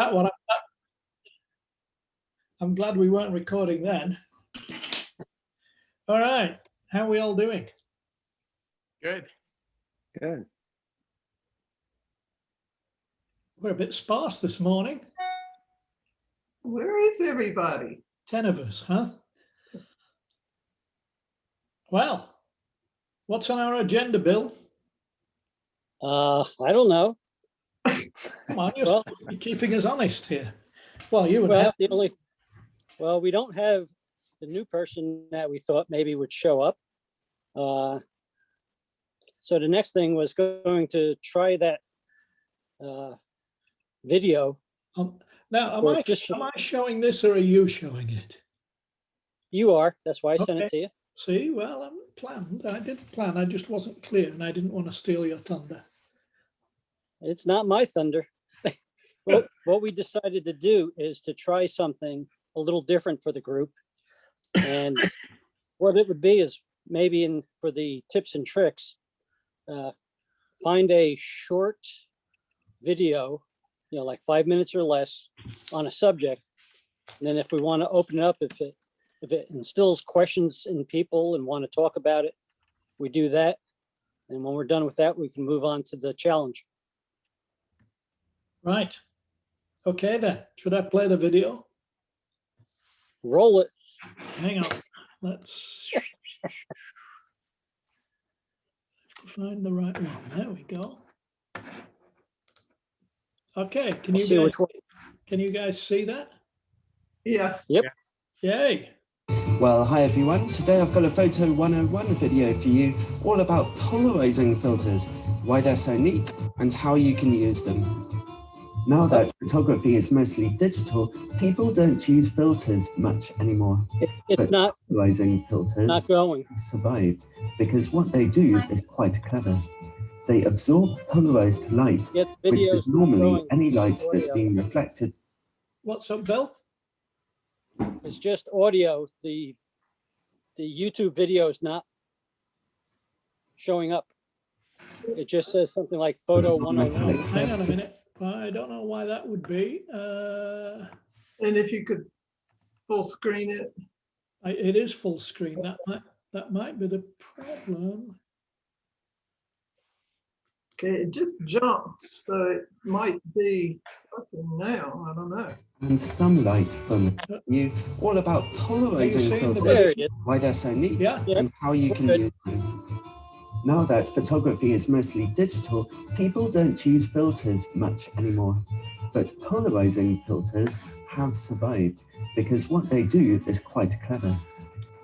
That one, I'm glad we weren't recording then. All right, how are we all doing? Good. Good. We're a bit sparse this morning. Where is everybody? 10 of us, huh? Well, what's on our agenda, Bill? I don't know. Come on, you're Well, keeping us honest here. Well, you would well, have. the only, well, we don't have the new person that we thought maybe would show up. So the next thing was going to try that video. Now, am for I just showing this or are you showing it? You are. That's why I sent Okay. it to you. See, well, I'm planned. I did plan. I just wasn't clear and I didn't want to steal your thunder. It's not my thunder. Well, what we decided to do is to try something a little different for the group. And what it would be is maybe for the tips and tricks, find a short video, like 5 minutes or less on a subject. And then if we want to open it up, if it instills questions in people and want to talk about it, we do that. And when we're done with that, we can move on to the challenge. Right. Okay, then. Should I play the video? Roll it. Hang on. Let's find the right one. There we go. Okay, can We'll see which one. Can you guys see that? Yes. Yep. Yay. Well, hi everyone. Today I've got a Photo 101 video for you all about polarizing filters, why they're so neat, and how you can use them. Now that photography is mostly digital, people don't use filters much anymore. It's not polarizing filters not going. have survived because what they do is quite clever. They absorb polarized light, which is normally any light that's being reflected. What's up, Bill? It's just audio. The YouTube video is not showing up. It just says something like photo 101. Hang on a minute. I don't know why that would be. And if you could full screen it. It is full screen. That might be the problem. Okay, it just jumped, so it might be working now. I don't know. And some light from you, all about polarizing filters, why they're so neat, and how you can use them. Now that photography is mostly digital, people don't use filters much anymore. But polarizing filters have survived because what they do is quite clever.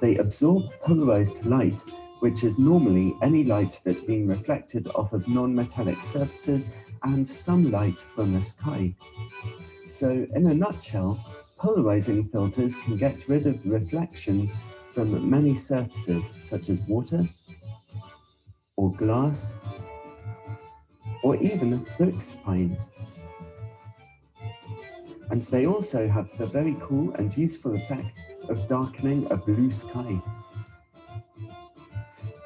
They absorb polarized light, which is normally any light that's being reflected off of non-metallic surfaces and some light from the sky. So in a nutshell, polarizing filters can get rid of reflections from many surfaces such as water, or glass, or even book spines. And they also have the very cool and useful effect of darkening a blue sky.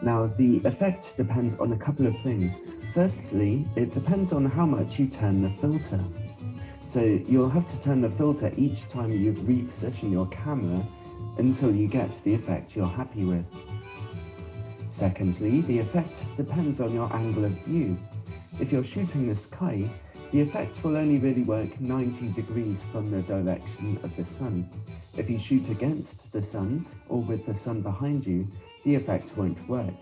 Now, the effect depends on a couple of things. Firstly, it depends on how much you turn the filter. So you'll have to turn the filter each time you reposition your camera until you get the effect you're happy with. Secondly, the effect depends on your angle of view. If you're shooting the sky, the effect will only really work 90 degrees from the direction of the sun. If you shoot against the sun or with the sun behind you, the effect won't work.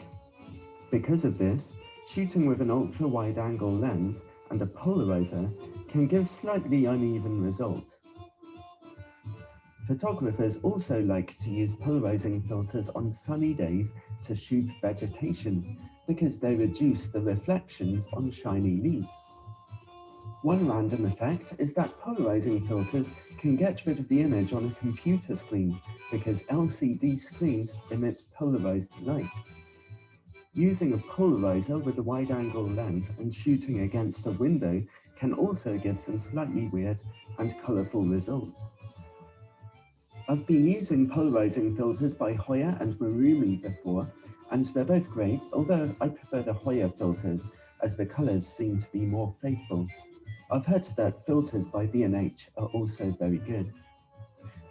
Because of this, shooting with an ultra-wide angle lens and a polarizer can give slightly uneven results. Photographers also like to use polarizing filters on sunny days to shoot vegetation because they reduce the reflections on shiny leaves. One random effect is that polarizing filters can get rid of the image on a computer screen because LCD screens emit polarized light. Using a polarizer with a wide-angle lens and shooting against a window can also give some slightly weird and colorful results. I've been using polarizing filters by Hoya and Marumi before, and they're both great, although I prefer the Hoya filters as the colors seem to be more faithful. I've heard that filters by B&H are also very good.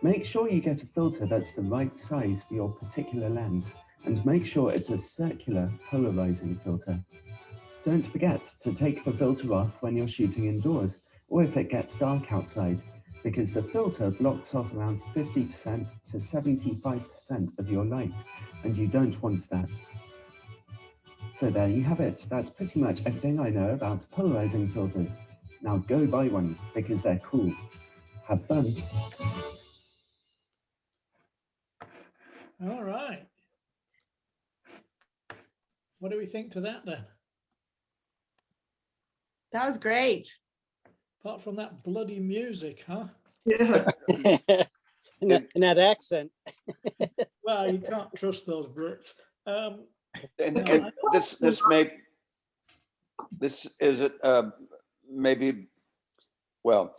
Make sure you get a filter that's the right size for your particular lens, and make sure it's a circular polarizing filter. Don't forget to take the filter off when you're shooting indoors or if it gets dark outside, because the filter blocks off around 50% to 75% of your light, and you don't want that. So there you have it. That's pretty much everything I know about polarizing filters. Now go buy one because they're cool. Have fun. All right. What do we think to that then? That was great. Apart from that bloody music, huh? Yeah. and that accent. Well, you can't trust those Brits. And this is it maybe, well,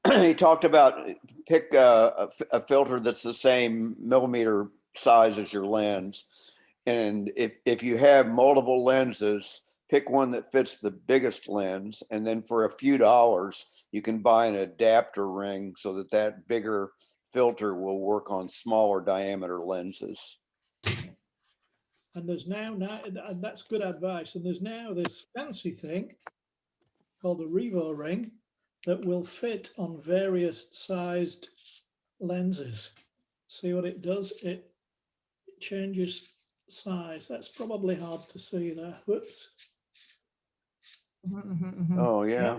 he talked about pick a filter that's the same millimeter size as your lens, and if you have multiple lenses, pick one that fits the biggest lens, and then for a few dollars you can buy an adapter ring so that that bigger filter will work on smaller diameter lenses. And there's now, that's good advice. And there's now this fancy thing called a Revo ring that will fit on various sized lenses. See what it does? It changes size. That's probably hard to see there. Whoops. Oh, yeah.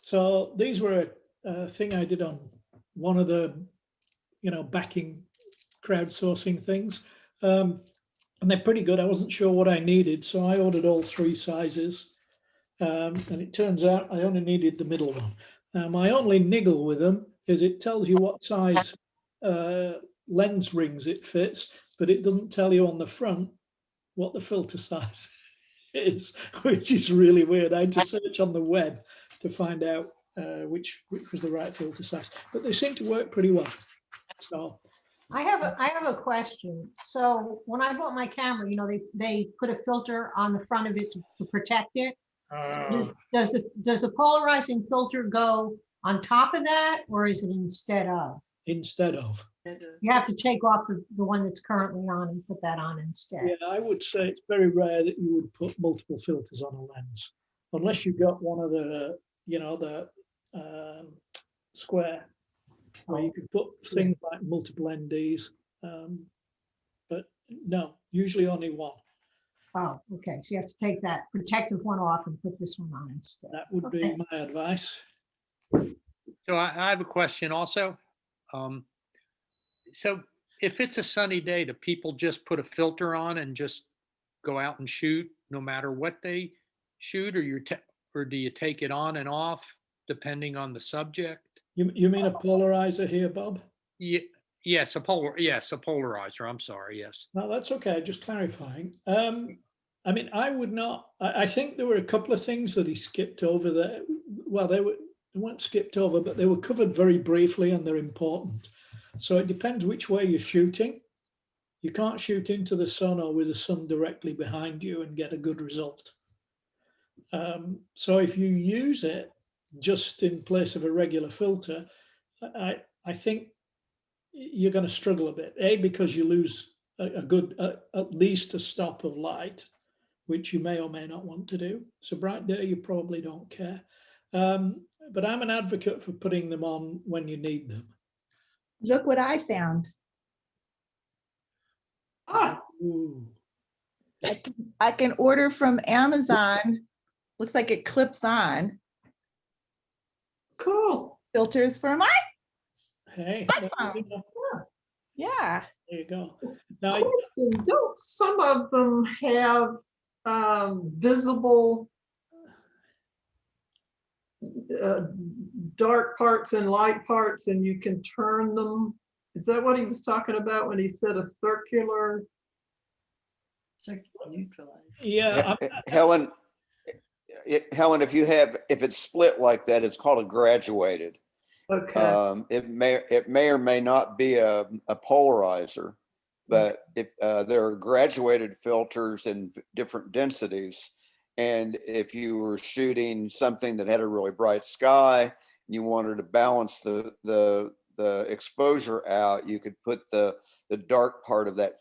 So these were a thing I did on one of the, backing crowdsourcing things. And they're pretty good. I wasn't sure what I needed, so I ordered all 3 sizes. And it turns out I only needed the middle one. My only niggle with them is it tells you what size lens rings it fits, but it doesn't tell you on the front what the filter size is, which is really weird. I had to search on the web to find out which was the right filter size, but they seem to work pretty well. So I have a question. So when I bought my camera, they put a filter on the front of it to protect it. Does the polarizing filter go on top of that, or is it instead of? Instead of. You have to take off the one that's currently on and put that on instead. Yeah, I would say it's very rare that you would put multiple filters on a lens, unless you've got one of the, the square, where you could put things like multiple NDs. But no, usually only one. Oh, okay. So you have to take that protective one off and put this one on instead. That would be my advice. So I have a question also. So if it's a sunny day, do people just put a filter on and just go out and shoot no matter what they shoot, or do you take it on and off depending on the subject? You mean a polarizer here, Bob? Yeah, yes, a polarizer. I'm sorry. Yes. No, that's okay. Just clarifying. I mean, I would not. I think there were a couple of things that he skipped over there. Well, they weren't skipped over, but they were covered very briefly, and they're important. So it depends which way you're shooting. You can't shoot into the sun or with the sun directly behind you and get a good result. So if you use it just in place of a regular filter, I think you're going to struggle a bit. A, because you lose at least a stop of light, which you may or may not want to do. So bright day, you probably don't care. But I'm an advocate for putting them on when you need them. Look what I found. Ooh. I can order from Amazon. Looks like it clips on. Cool. Filters for my Hey, iPhone. Yeah. there you go. Now, Question, don't some of them have visible dark parts and light parts, and you can turn them? Is that what he was talking about when he said a circular? yeah, Helen, if it's split like that, it's called a graduated. Okay. It may or may not be a polarizer, but if there are graduated filters in different densities, And if you were shooting something that had a really bright sky, and you wanted to balance the exposure out, you could put the dark part of that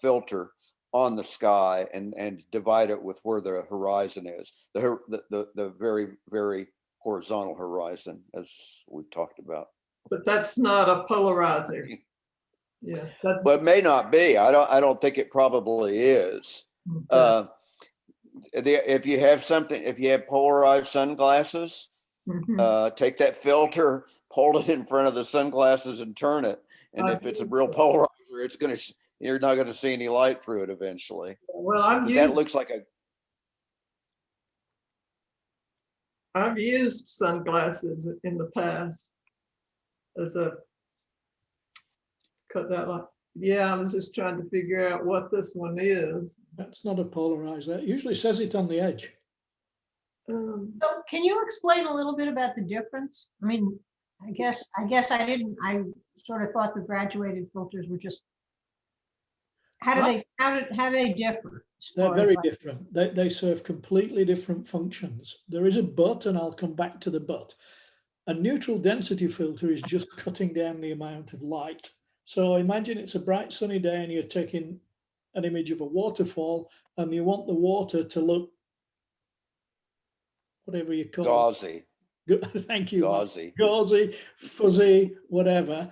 filter on the sky and divide it with where the horizon is, the very, very horizontal horizon, as we've talked about. But that's not a polarizer. Yeah, that's. But it may not be. I don't think it probably is. Okay. If you have polarized sunglasses, take that filter, hold it in front of the sunglasses and turn it. And if it's a real polarizer, you're not gonna see any light through it eventually. Well, That looks like I've used sunglasses in the past as a cut that off. Yeah, I was just trying to figure out what this one is. That's not a polarizer. It usually says it on the edge. So can you explain a little bit about the difference? I mean, I guess I didn't, I sort of thought the graduated filters were just, how do they differ? They're very different. They serve completely different functions. There is a but, and I'll come back to the but. A neutral density filter is just cutting down the amount of light. So imagine it's a bright sunny day and you're taking an image of a waterfall and you want the water to look, whatever you call gauzy. it. Thank you. Gauzy. Gauzy, fuzzy, whatever.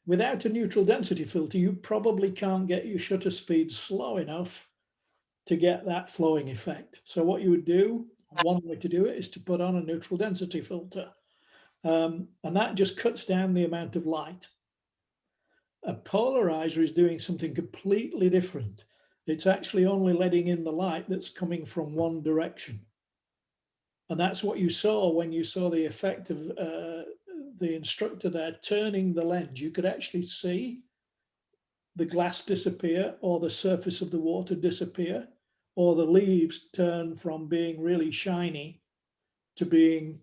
Without a neutral density filter, you probably can't get your shutter speed slow enough to get that flowing effect. So what you would do, one way to do it is to put on a neutral density filter. And that just cuts down the amount of light. A polarizer is doing something completely different. It's actually only letting in the light that's coming from one direction. And that's what you saw when you saw the effect of the instructor there turning the lens. You could actually see the glass disappear, or the surface of the water disappear, or the leaves turn from being really shiny to being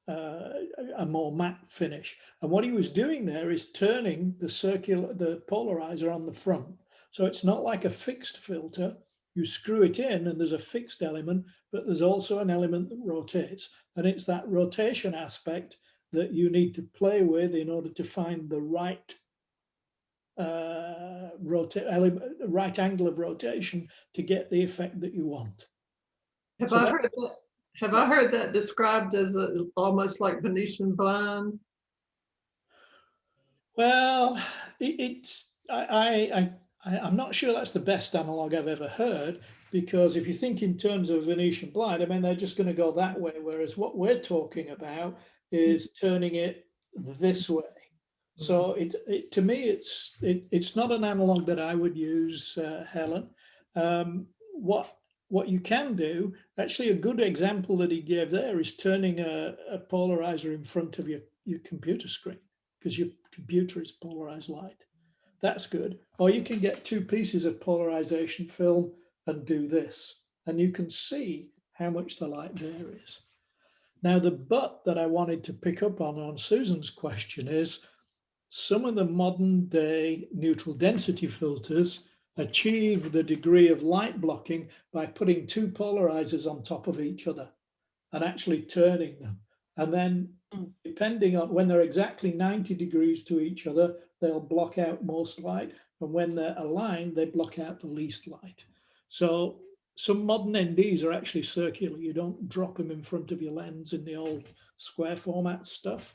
a more matte finish. And what he was doing there is turning the polarizer on the front. So it's not like a fixed filter. You screw it in and there's a fixed element, but there's also an element that rotates. And it's that rotation aspect that you need to play with in order to find the right right angle of rotation to get the effect that you want. Have I heard that described as almost like Venetian blinds? Well, I'm not sure that's the best analog I've ever heard, because if you think in terms of Venetian blind, I mean, they're just going to go that way, whereas what we're talking about is turning it this way. So to me, it's not an analog that I would use, Helen. What you can do, actually a good example that he gave there is turning a polarizer in front of your computer screen, because your computer is polarized light. That's good. Or you can get two pieces of polarization film and do this, and you can see how much the light varies. Now, the but that I wanted to pick up on Susan's question is, some of the modern day neutral density filters achieve the degree of light blocking by putting two polarizers on top of each other and actually turning them. And then depending on when they're exactly 90 degrees to each other, they'll block out most light. And when they're aligned, they block out the least light. So some modern NDs are actually circular. You don't drop them in front of your lens in the old square format stuff.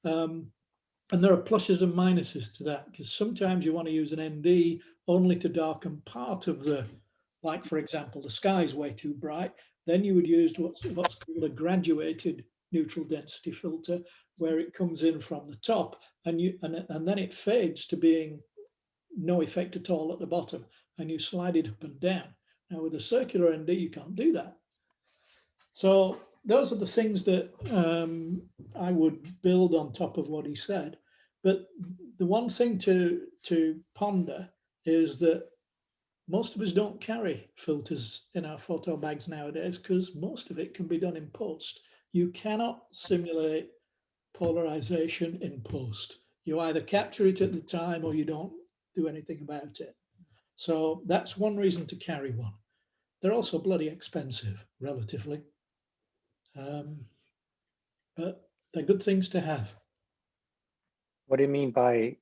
And there are pluses and minuses to that, because sometimes you want to use an ND only to darken part of the, like for example, the sky is way too bright. Then you would use what's called a graduated neutral density filter, where it comes in from the top and then it fades to being no effect at all at the bottom, and you slide it up and down. Now with a circular ND, you can't do that. So those are the things that I would build on top of what he said. But the one thing to ponder is that most of us don't carry filters in our photo bags nowadays, because most of it can be done in post. You cannot simulate polarization in post. You either capture it at the time or you don't do anything about it. So that's one reason to carry one. they're also bloody expensive, relatively. But they're good things to have. What do you mean by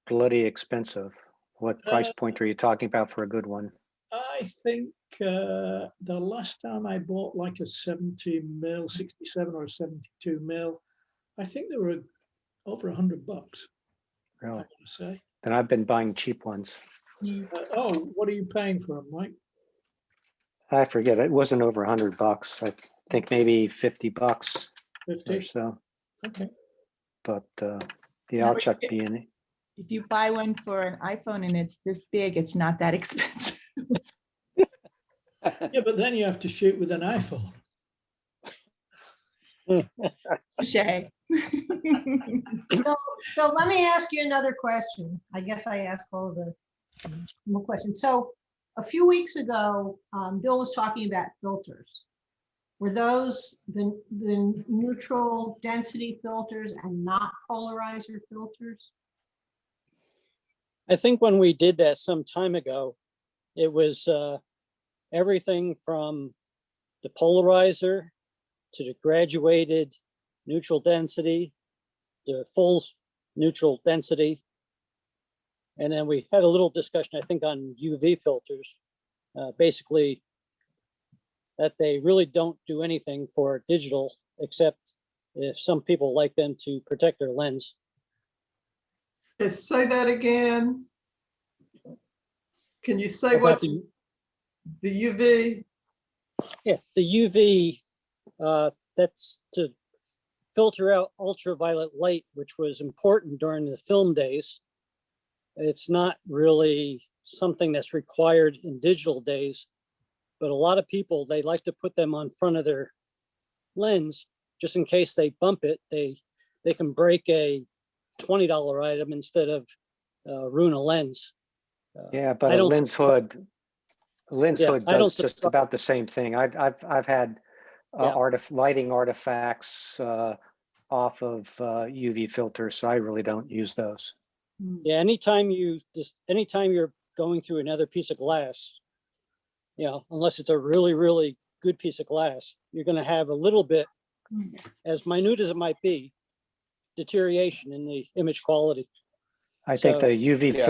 bloody expensive? What price point are you talking about for a good one? I think the last time I bought like a 70 mil, 67 or a 72 mil, I think they were over $100. I Really? want to say. Then I've been buying cheap ones. Oh, what are you paying for them, Mike? I forget. It wasn't over $100. I think maybe $50 or 50? so. Okay. But yeah, I'll check B&E. If you buy one for an iPhone and it's this big, it's not that expensive. Yeah, but then you have to shoot with an iPhone. Shay. So let me ask you another question. I guess I asked all the more questions. So a few weeks ago, Bill was talking about filters. Were those the neutral density filters and not polarizer filters? I think when we did that some time ago, it was everything from the polarizer to the graduated neutral density, the full neutral density. And then we had a little discussion, I think, on UV filters, basically that they really don't do anything for digital, except if some people like them to protect their lens. Say that again. Can you say About what the UV? Yeah, the UV, that's to filter out ultraviolet light, which was important during the film days. It's not really something that's required in digital days, but a lot of people, they like to put them on front of their lens just in case they bump it. They can break a $20 item instead of ruin a lens. Yeah, but a lens hood does just subscribe. about the same thing. I've had lighting artifacts off of UV filters, so I really don't use those. Yeah, anytime you're going through another piece of glass, you know, unless it's a really, really good piece of glass, you're going to have a little bit, as minute as it might be, deterioration in the image quality. I think the UV Yeah,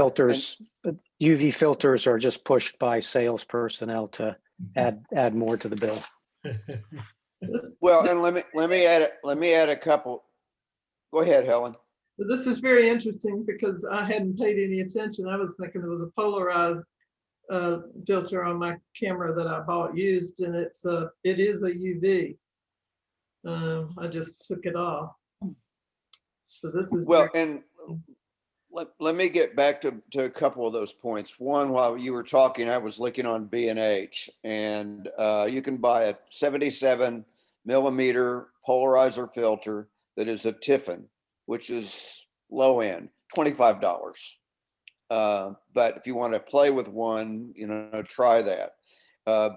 UV filters are just pushed by sales personnel to add more to the bill. Well, and let me add a couple. Go ahead, Helen. This is very interesting because I hadn't paid any attention. I was thinking there was a polarized filter on my camera that I bought used, and it is a UV. I just took it off. So this is well, and let me get back to a couple of those points. One, while you were talking, I was looking on B&H, and you can buy a 77 millimeter polarizer filter that is a Tiffin, which is low end, $25. But if you want to play with one, you know, try that.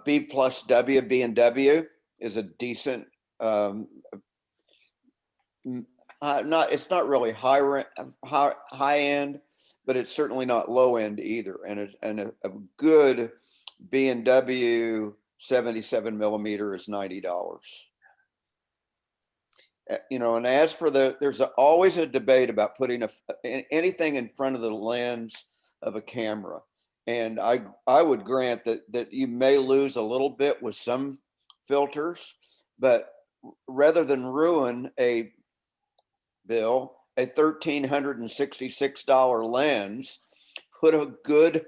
B+W is a decent, it's not really high end, but it's certainly not low end either. And a good B&W 77 millimeter is $90. You know, and as for there's always a debate about putting anything in front of the lens of a camera. And I would grant that you may lose a little bit with some filters, but rather than ruin a $1,366 lens, put a good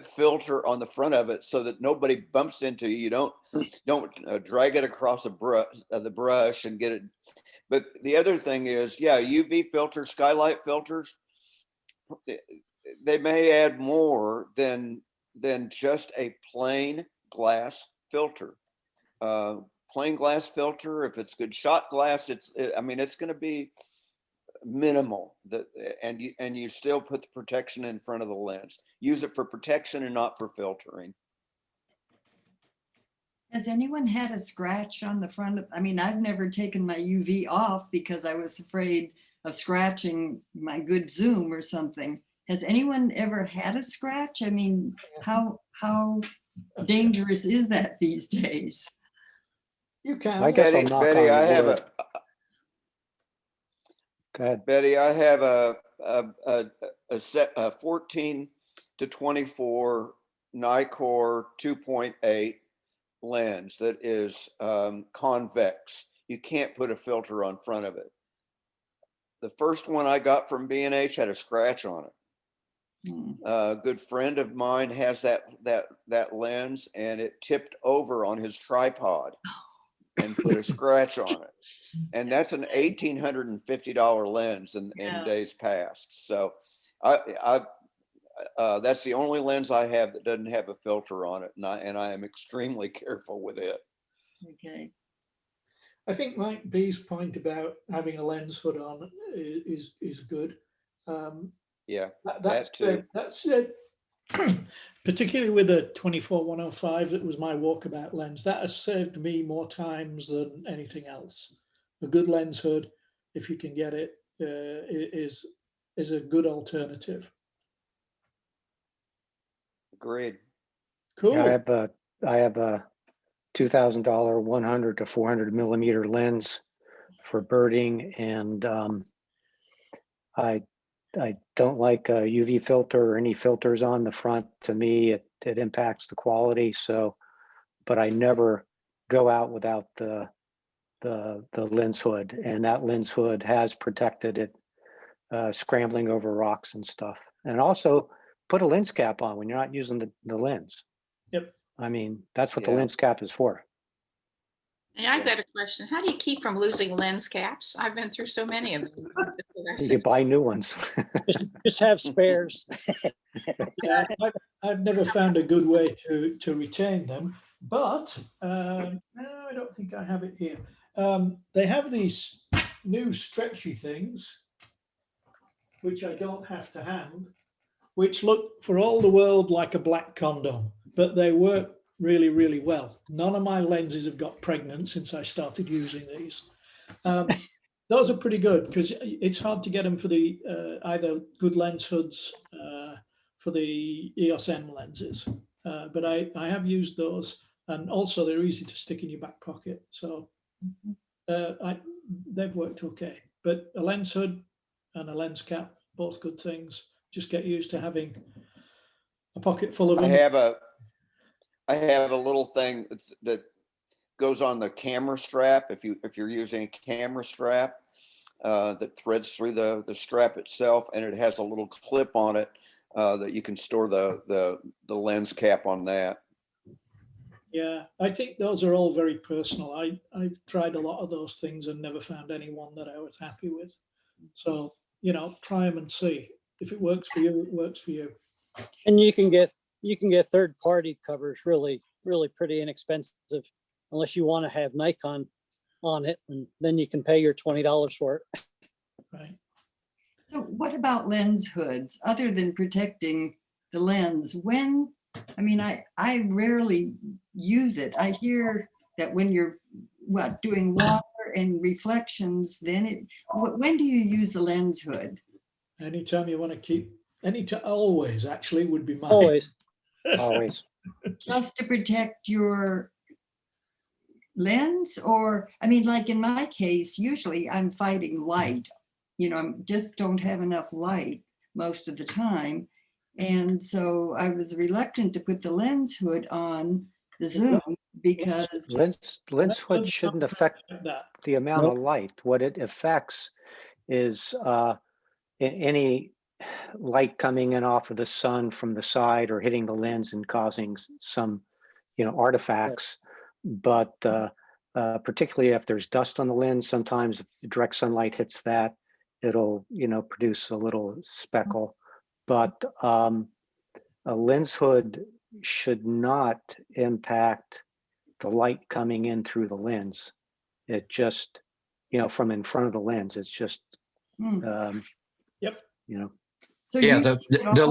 filter on the front of it so that nobody bumps into you. You don't drag it across the brush and get it. But the other thing is, yeah, UV filters, skylight filters, they may add more than just a plain glass filter. Plain glass filter, if it's good shot glass, it's going to be minimal, and you still put the protection in front of the lens. Use it for protection and not for filtering. Has anyone had a scratch on the front of, I've never taken my UV off because I was afraid of scratching my good zoom or something. Has anyone ever had a scratch? How dangerous is that these days? You can. I guess Betty, I'll knock Betty, on I have wood. a, Go ahead. Betty, I have a 14 to 24 Nikkor 2.8 lens that is convex. You can't put a filter on front of it. The first one I got from B&H had a scratch on it. A good friend of mine has that lens, and it tipped over on his tripod and put a scratch on it. And that's an $1,850 lens in days past. So that's the only lens I have that doesn't have a filter on it, and I am extremely careful with it. Okay. I think Mike B's point about having a lens hood on is good. Yeah, That's too. That's it. Particularly with the 24-105, that was my walkabout lens. That has saved me more times than anything else. A good lens hood, if you can get it, is a good alternative. Agreed. Cool. Yeah, I have a $2,000 100 to 400 millimeter lens for birding, and I don't like a UV filter or any filters on the front. To me, it impacts the quality. So, but I never go out without the lens hood, and that lens hood has protected it scrambling over rocks and stuff. And also put a lens cap on when you're not using the lens. Yep. I mean, that's what the lens cap is for. And I've got a question. How do you keep from losing lens caps? I've been through so many of them. You buy new ones. Just have spares. Yeah, I've never found a good way to retain them, but no, I don't think I have it here. They have these new stretchy things, which I don't have to hand, which look for all the world like a black condom, but they work really, really well. None of my lenses have got pregnant since I started using these. Those are pretty good because it's hard to get them for the either good lens hoods for the EOS M lenses. But I have used those, and also they're easy to stick in your back pocket. So they've worked okay. But a lens hood and a lens cap, both good things. Just get used to having a pocket full of them. I have a little thing that goes on the camera strap. If you're using a camera strap that threads through the strap itself, and it has a little clip on it that you can store the lens cap on that. Yeah, I think those are all very personal. I've tried a lot of those things and never found anyone that I was happy with. So, try them and see. If it works for you, it works for you. And you can get third-party covers really, really pretty inexpensive, unless you want to have Nikon on it, and then you can pay your $20 for it. Right. So what about lens hoods, other than protecting the lens? I rarely use it. I hear that when you're doing water and reflections, then when do you use the lens hood? Anytime you want to keep, always actually would be mine. Always. Always. Just to protect your lens? Or, like in my case, usually I'm fighting light. I just don't have enough light most of the time. And so I was reluctant to put the lens hood on the Zoom because lens hood shouldn't affect the amount of light. What it affects is any light coming in off of the sun from the side or hitting the lens and causing some, artifacts. But particularly if there's dust on the lens, sometimes if the direct sunlight hits that, it'll, produce a little speckle. But a lens hood should not impact the light coming in through the lens. It just, from in front of the lens, it's just, Yep. So yeah, the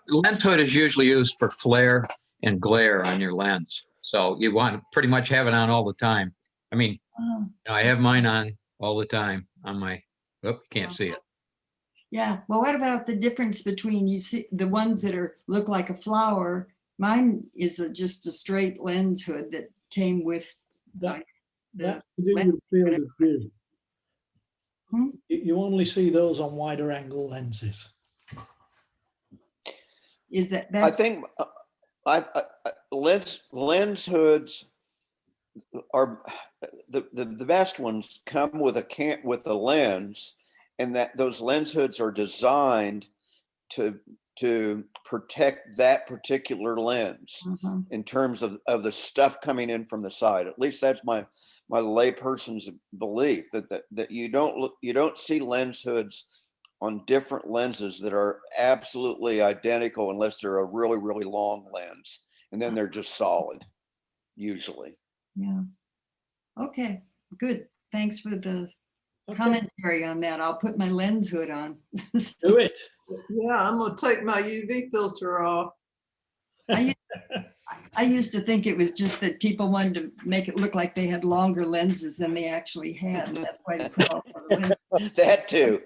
lens hood is usually used for flare and glare on your lens. So you want to pretty much have it on all the time. I have mine on all the time on my, you can't see it. Yeah. Well, what about the difference between, you see the ones that look like a flower? Mine is just a straight lens hood that came with That, the that's to do lens, with field whatever. of view. Hmm? You only see those on wider angle lenses. Is that I think lens hoods are the best ones come with a lens, and that those lens hoods are designed to protect that particular lens in terms of the stuff coming in from the side. At least that's my layperson's belief, that you don't see lens hoods on different lenses that are absolutely identical unless they're a really, really long lens, and then they're just solid usually. Yeah. Okay, good. Thanks for the Okay. commentary on that. I'll put my lens hood on. Do it. Yeah, I'm gonna take my UV filter off. I used to think it was just that people wanted to make it look like they had longer lenses than they actually had. And that's why they put all the lenses. That too.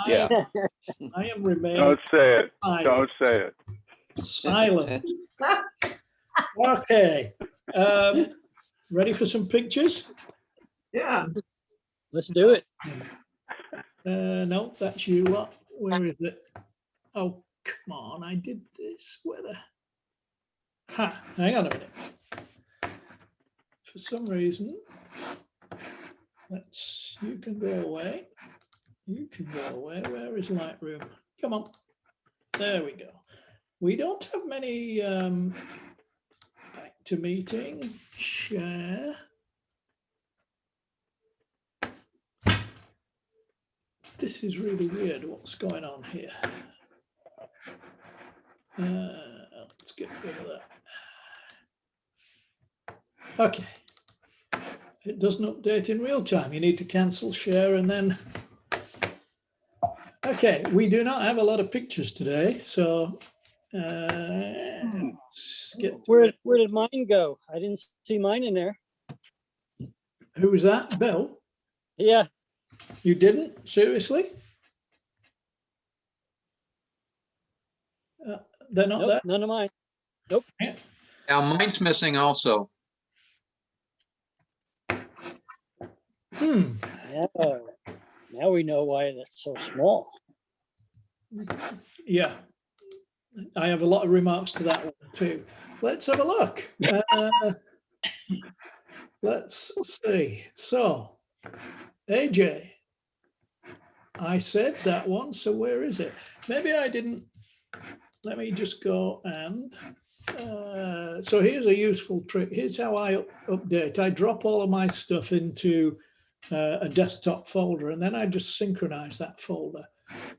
Yeah. I am remaining. Don't say it. silent. Don't say it. Silent. Okay. Ready for some pictures? Yeah, Let's do it. No, that's you lot. Where is it? Oh, come on. I did this. Where the... Ha, hang on a minute. For some reason, you can go away. You can go away. Where is Lightroom? Come on. There we go. We don't have many back to meeting. Share. This is really weird. What's going on here? Let's get rid of that. Okay. It doesn't update in real time. You need to cancel share and then. Okay, we do not have a lot of pictures today, so let's get Where did mine go? I didn't see mine in there. Who was that? Bill? Yeah. You didn't? Seriously? They're not Nope, there? none of mine. Nope. Now mine's missing also. Oh, now we know why that's so small. Yeah. I have a lot of remarks to that one too. Let's have a look. Let's see. So, AJ, I saved that one. So where is it? Maybe I didn't. Let me just go and. So here's a useful trick. Here's how I update. I drop all of my stuff into a desktop folder, and then I just synchronize that folder.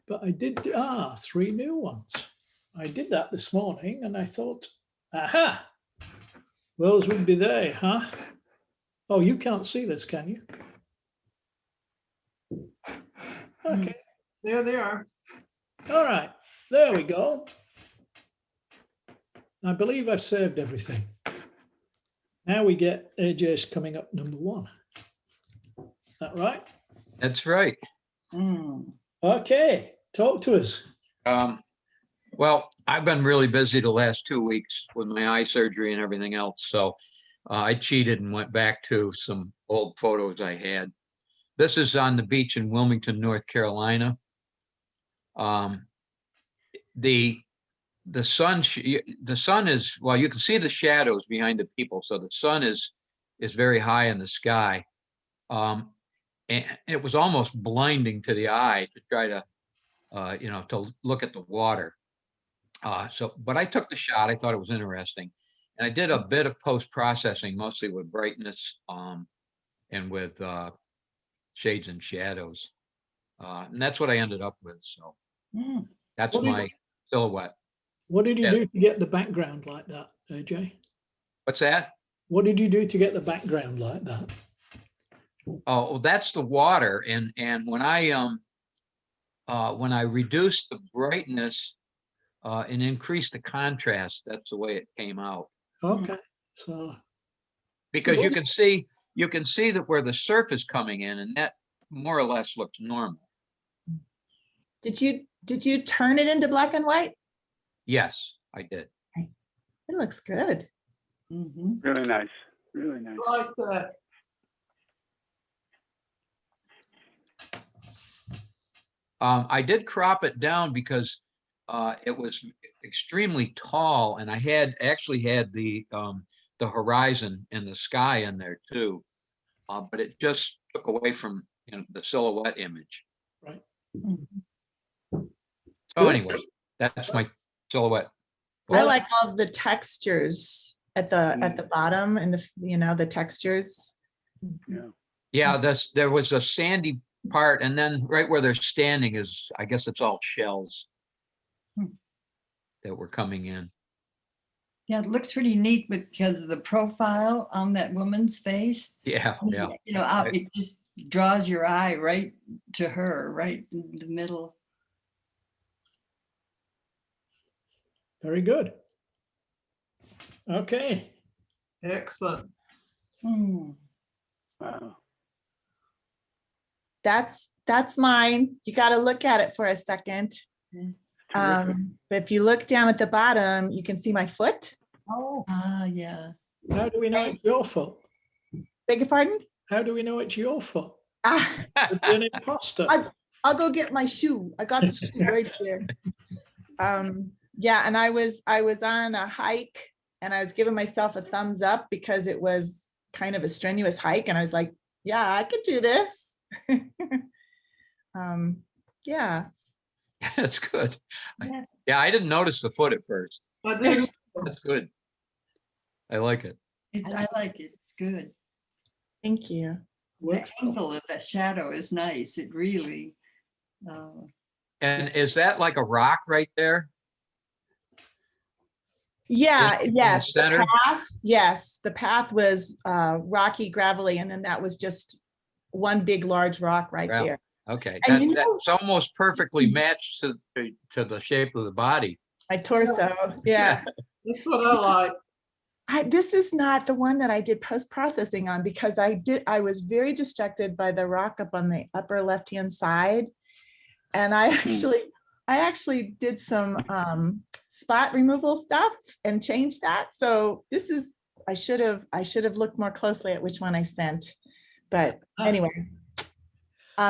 But I did 3 new ones. I did that this morning, and I thought, aha, those would be there, huh? Oh, you can't see this, can you? Okay. there they are. All right. There we go. I believe I've saved everything. Now we get AJ's coming up number 1. Is that right? That's right. Okay. Talk to us. Well, I've been really busy the last 2 weeks with my eye surgery and everything else. So I cheated and went back to some old photos I had. This is on the beach in Wilmington, North Carolina. The sun is, well, you can see the shadows behind the people. So the sun is very high in the sky. And it was almost blinding to the eye to try to, to look at the water. But I took the shot. I thought it was interesting. And I did a bit of post-processing, mostly with brightness and with shades and shadows. And that's what I ended up with. So that's my silhouette. What did you do to get the background like that, AJ? What's that? What did you do to get the background like that? Oh, well, that's the water. And when I reduced the brightness and increased the contrast, that's the way it came out. Okay. So because you can see that where the surf is coming in, and that more or less looks normal. Did you turn it into black and white? Yes, I did. It looks good. Mhm. Really nice. Really nice. I like that. I did crop it down because it was extremely tall, and I actually had the horizon and the sky in there too, but it just took away from the silhouette image. Right. So anyway, that's my silhouette. I like all the textures at the bottom and the textures. Yeah, there was a sandy part, and then right where they're standing is, I guess it's all shells that were coming in. Yeah, it looks pretty neat because of the profile on that woman's face. Yeah, yeah. It just draws your eye right to her, right in the middle. Very good. Okay. Excellent. Wow. That's mine. You got to look at it for a second. But if you look down at the bottom, you can see my foot. Oh, yeah. How do we know it's your foot? Beg your pardon? How do we know it's your foot? You're an imposter. I'll go get my shoe. I got the shoe right here. Yeah, and I was on a hike and I was giving myself a thumbs up because it was kind of a strenuous hike, and I was like, yeah, I could do this. Yeah. That's good. Yeah, I didn't notice the foot at first. That's good. I like it. I like it. It's good. Thank you. The angle of that shadow is nice. It really. And is that like a rock right there? Yeah, yes. The center? Yes, the path was rocky, gravelly, and then that was just one big, large rock right there. Okay, And that's almost perfectly matched to the shape of the body. My torso, yeah. That's what I like. This is not the one that I did post-processing on because I was very distracted by the rock up on the upper left-hand side. And I actually did some spot removal stuff and changed that. So this is, I should have looked more closely at which one I sent. But anyway,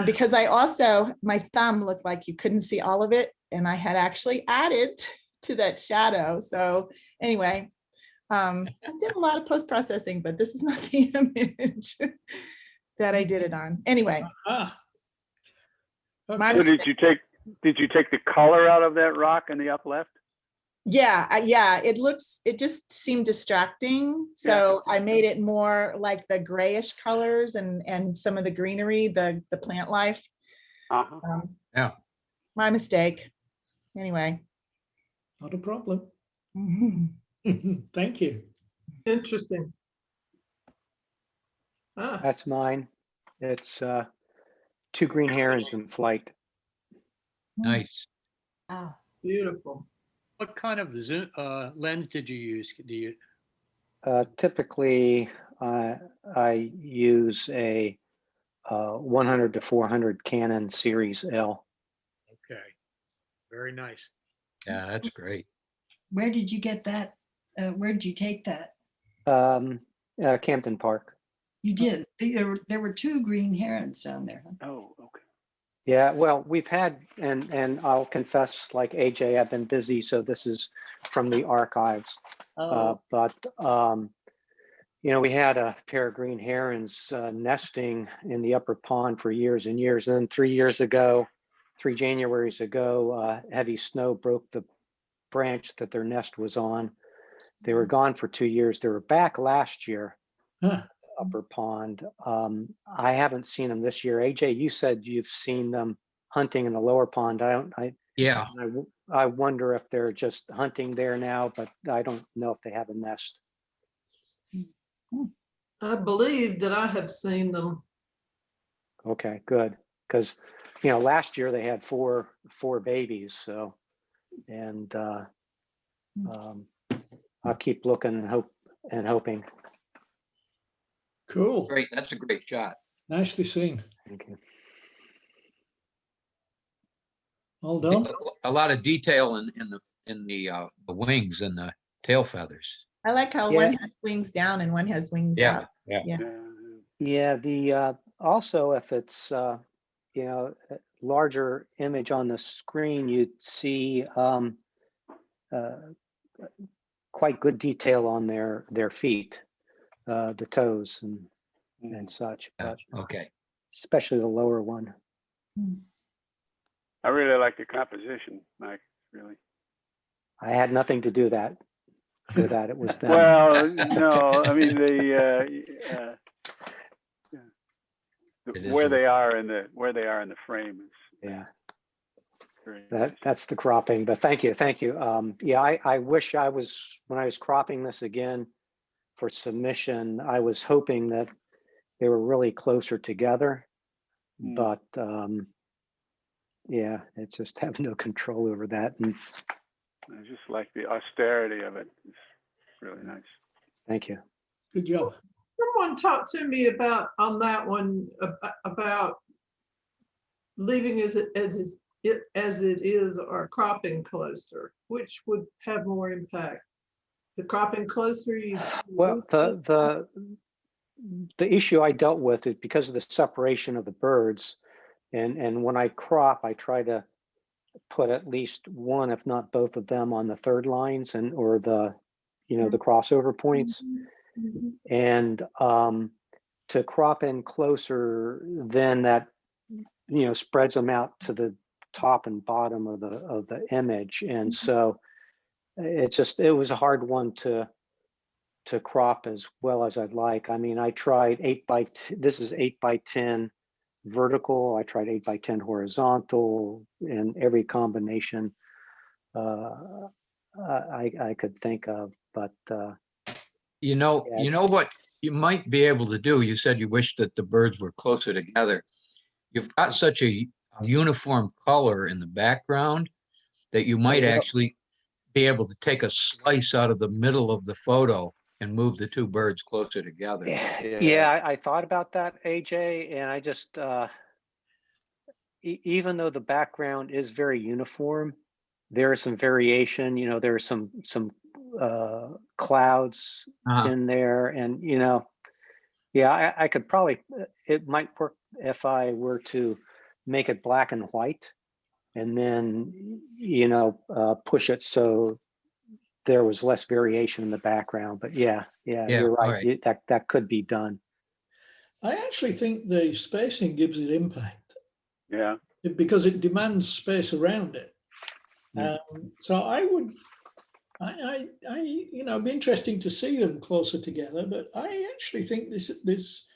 because my thumb looked like you couldn't see all of it. And I had actually added to that shadow. So anyway, I did a lot of post-processing, but this is not the image that I did it on. Anyway. So did you take the color out of that rock in the up left? Yeah, it just seemed distracting. So I made it more like the grayish colors and some of the greenery, the plant life. Yeah. My mistake. Anyway. Not a problem. Thank you. Interesting. That's mine. It's 2 green herons in flight. Nice. Wow. Beautiful. What kind of zoom lens did you use? Typically, I use a 100 to 400 Canon Series L. Okay, very nice. Yeah, that's great. Where did you get that? Where did you take that? Campton Park. You did. There were 2 green herons down there. Huh? Oh, okay. Yeah, well, we've had, and I'll confess, like AJ, I've been busy, so this is from the archives. But we had a pair of green herons nesting in the upper pond for years and years. And then 3 Januaries ago, heavy snow broke the branch that their nest was on. They were gone for 2 years. They were back last year. Upper pond. I haven't seen them this year. AJ, you said you've seen them hunting in the lower pond. I wonder if they're just hunting there now, but I don't know if they have a nest. I believe that I have seen them. Okay, good. Because last year they had four babies. So, and I'll keep looking and hoping. Cool. Great. That's a great shot. Nicely seen. Thank you. All done. A lot of detail in the wings and the tail feathers. I like how one has wings down and one has wings Yeah, up. yeah. Yeah. Yeah, the also if it's you know, a larger image on the screen, you'd see quite good detail on their feet, the toes and such, but Okay. especially the lower one. I really like the composition, Mike, really. I had nothing to do with that. It was them. Well, no, I mean where they are in the frame is Yeah. great. That's the cropping, but thank you. Yeah, I wish I was, when I was cropping this again for submission, I was hoping that they were really closer together, but yeah, it's just have no control over that. And I just like the austerity of it. It's really nice. thank you. Good job. Someone talked to me about on that one about leaving as it is or cropping closer, which would have more impact. The cropping closer, you Well, the issue I dealt with is because of the separation of the birds, and when I crop, I try to put at least one, if not both of them, on the third lines or the, you know, the crossover points. And to crop in closer, then that, you know, spreads them out to the top and bottom of the image. And so it was a hard one to crop as well as I'd like. I mean, I tried 8x10, this is 8x10 vertical. I tried 8x10 horizontal, and every combination I could think of, but You know what you might be able to do? You said you wish that the birds were closer together. You've got such a uniform color in the background that you might actually be able to take a slice out of the middle of the photo and move the two birds closer together. Yeah, I thought about that, AJ, and I just even though the background is very uniform, there is some variation. You know, there are some clouds in there, and you know, yeah, I could probably, it might work if I were to make it black and white, and then, you know, push it so there was less variation in the background. But yeah, you're right. That could be done. I actually think the spacing gives it impact. Yeah. Because it demands space around it. So I would, you know, it'd be interesting to see them closer together, but I actually think this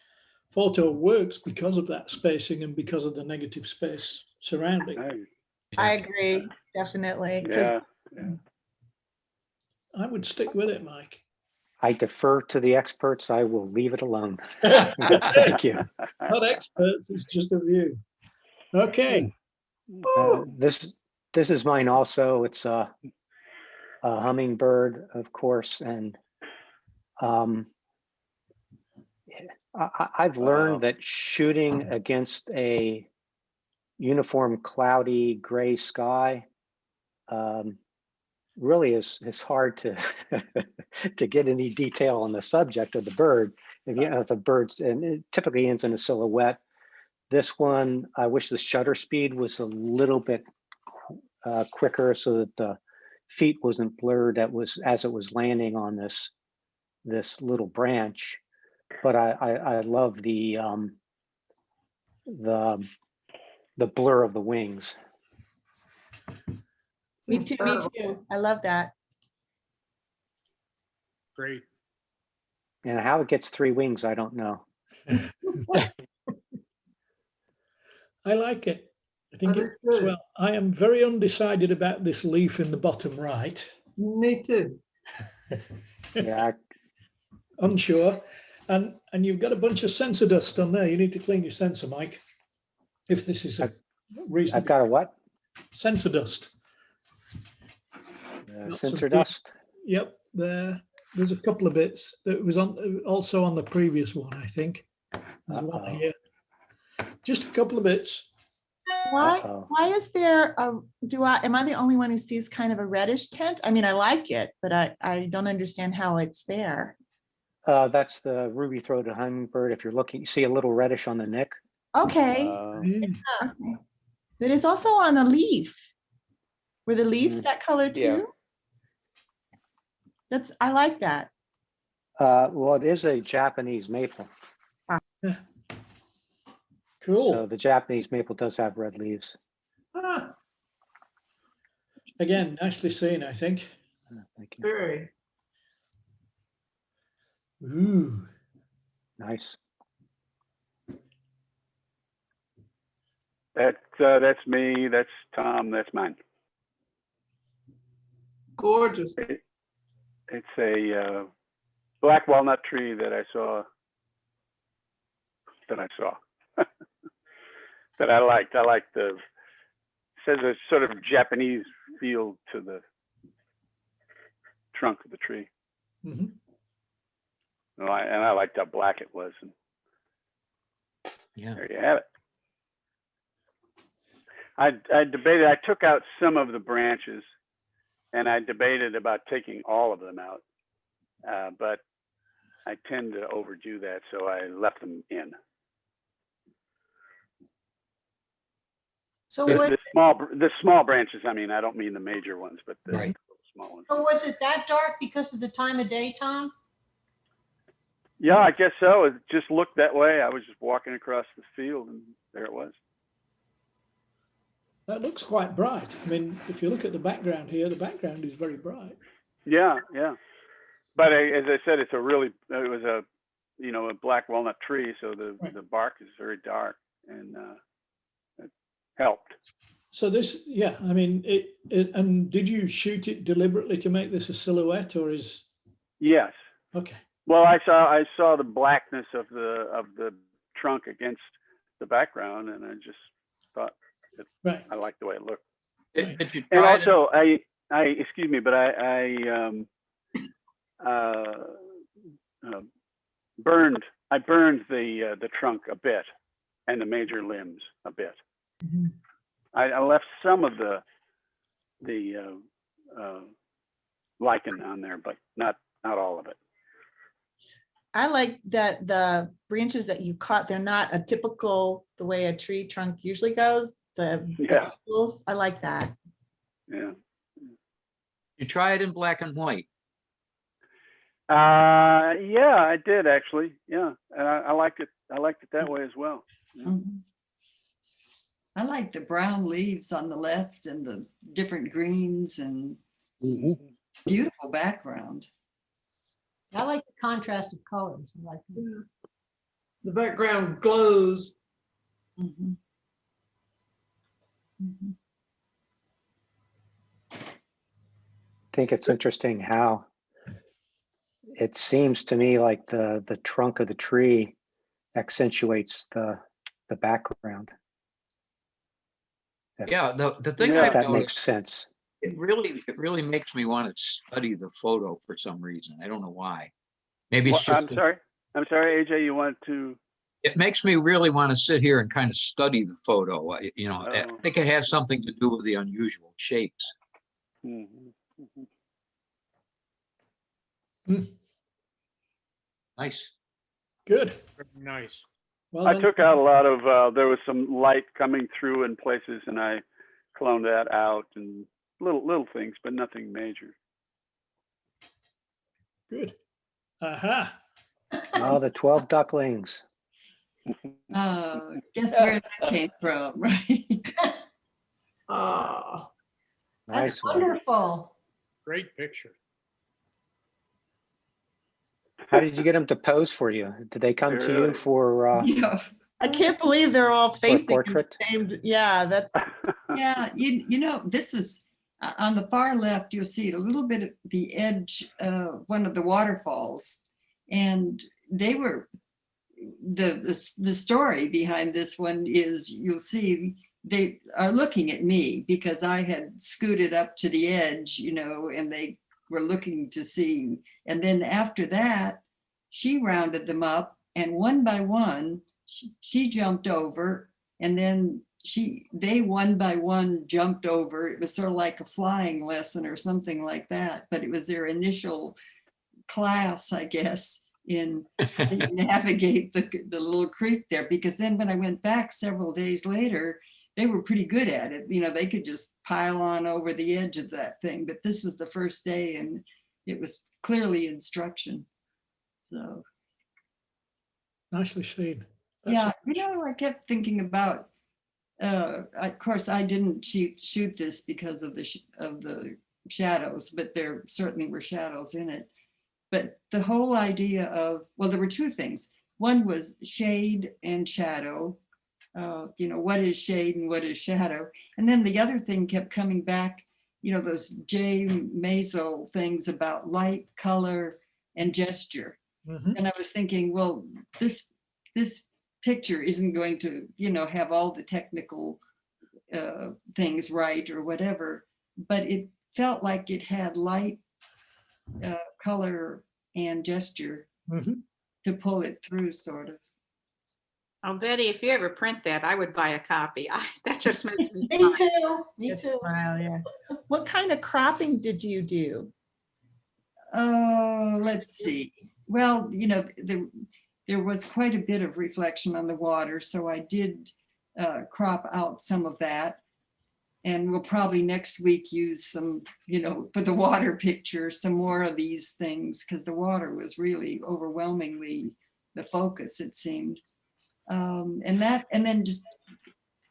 photo works because of that spacing and because of the negative space surrounding. I agree, definitely. Yeah. I would stick with it, Mike. I defer to the experts. I will leave it alone. Thank you. Not experts, it's just a view. Okay. This is mine also. It's a hummingbird, of course, and I've learned that shooting against a uniform cloudy gray sky really is hard to to get any detail on the subject of the bird. If you know the birds, and it typically ends in a silhouette. This one, I wish the shutter speed was a little bit quicker so that the feet wasn't blurred as it was landing on this little branch. But I love the blur of the wings. Me too. I love that. Great. And how it gets 3 wings, I don't know. I like it. I think it works well. I am very undecided about this leaf in the bottom right. Me too. Yeah. Unsure. And you've got a bunch of sensor dust on there. You need to clean your sensor, Mike. If this is a reason. I've got a what? Sensor dust. Sensor dust. Yep. There's a couple of bits that was also on the previous one, I think. There's one here. Just a couple of bits. Why is there am I the only one who sees kind of a reddish tint? I mean, I like it, but I don't understand how it's there. That's the ruby-throated hummingbird. If you're looking, you see a little reddish on the neck. Okay. Okay. But it's also on a leaf. Were the leaves that color too? Yeah. I like that. Well, it is a Japanese maple. Cool. So the Japanese maple does have red leaves. Again, nicely seen, I think. Thank you. Very. Ooh. Nice. That's me. That's Tom. That's mine. Gorgeous. It's a black walnut tree that I saw. That I liked. I liked it says a sort of Japanese feel to the trunk of the tree. Mm-hmm. And I liked how black it was. And Yeah. there you have it. I debated. I took out some of the branches, and I debated about taking all of them out, but I tend to overdo that, so I left them in. So The small branches. I mean, I don't mean the major ones, but the Right. small ones. so was it that dark because of the time of day, Tom? Yeah, I guess so. It just looked that way. I was just walking across the field, and there it was. That looks quite bright. I mean, if you look at the background here, the background is very bright. Yeah, yeah. But as I said, it was a black walnut tree, so the bark is very dark, and it helped. So this, yeah, I mean, and did you shoot it deliberately to make this a silhouette, or is? Yes. Okay. Well, I saw the blackness of the trunk against the background, and I just thought that I liked the way it looked. Did you And try also, I excuse me, but I burned the trunk a bit and the major limbs a bit. Mm-hmm. I left some of the lichen on there, but not all of it. I like that the branches that you caught, they're not a typical, the way a tree trunk usually goes. Angles, I like that. Yeah. You try it in black and white? Yeah, I did actually. Yeah, and I liked it. I liked it that way as well. Yeah. Mm-hmm. I like the brown leaves on the left and the different greens and beautiful background. I like the contrast of colors. I like them. The background glows. Mm-hmm. Mm-hmm. I think it's interesting how it seems to me like the trunk of the tree accentuates the background. Yeah, the thing If I've that makes noticed, sense. it really makes me want to study the photo for some reason. I don't know why. Maybe it's just. I'm sorry, AJ. You wanted to. It makes me really want to sit here and kind of study the photo. I think it has something to do with the unusual shapes. Mm-hmm. Mm. Nice. Good. Nice. Well, I took out a lot of, there was some light coming through in places, and I cloned that out, and little things, but nothing major. Good. Aha. Oh, the 12 ducklings. Guess where that came from, right? Ah, That's Nice one. wonderful. Great picture. How did you get them to pose for you? Did they come to you for Yeah. I can't believe they're all facing the portrait? same. Yeah, that's Yeah, you know, this was on the far left, you'll see a little bit of the edge of one of the waterfalls. And they were, the story behind this one is, you'll see they are looking at me because I had scooted up to the edge, you know, and they were looking to see. And then after that, she rounded them up, and one by one, she jumped over, and then they one by one jumped over. It was sort of like a flying lesson or something like that, but it was their initial class, I guess, in navigate the little creek there, because then when I went back several days later, they were pretty good at it. You know, they could just pile on over the edge of that thing, but this was the first day and it was clearly instruction. So. Nicely seen. Yeah, you know, I kept thinking about, of course, I didn't shoot this because of the shadows, but there certainly were shadows in it. But the whole idea of, well, there were two things. One was shade and shadow. You know, what is shade and what is shadow? And then the other thing kept coming back, you know, those J. Maisel things about light, color, and gesture. Mm-hmm. And I was thinking, well, this picture isn't going to, you know, have all the technical things right or whatever, but it felt like it had light, color, and gesture mm-hmm. to pull it through, sort of. Oh, Betty, if you ever print that, I would buy a copy. That just makes me Me too. Me too. Wow, yeah. What kind of cropping did you do? Oh, let's see. Well, you know, there was quite a bit of reflection on the water, so I did crop out some of that. And we'll probably next week use some, you know, for the water picture, some more of these things, because the water was really overwhelmingly the focus, it seemed. And then just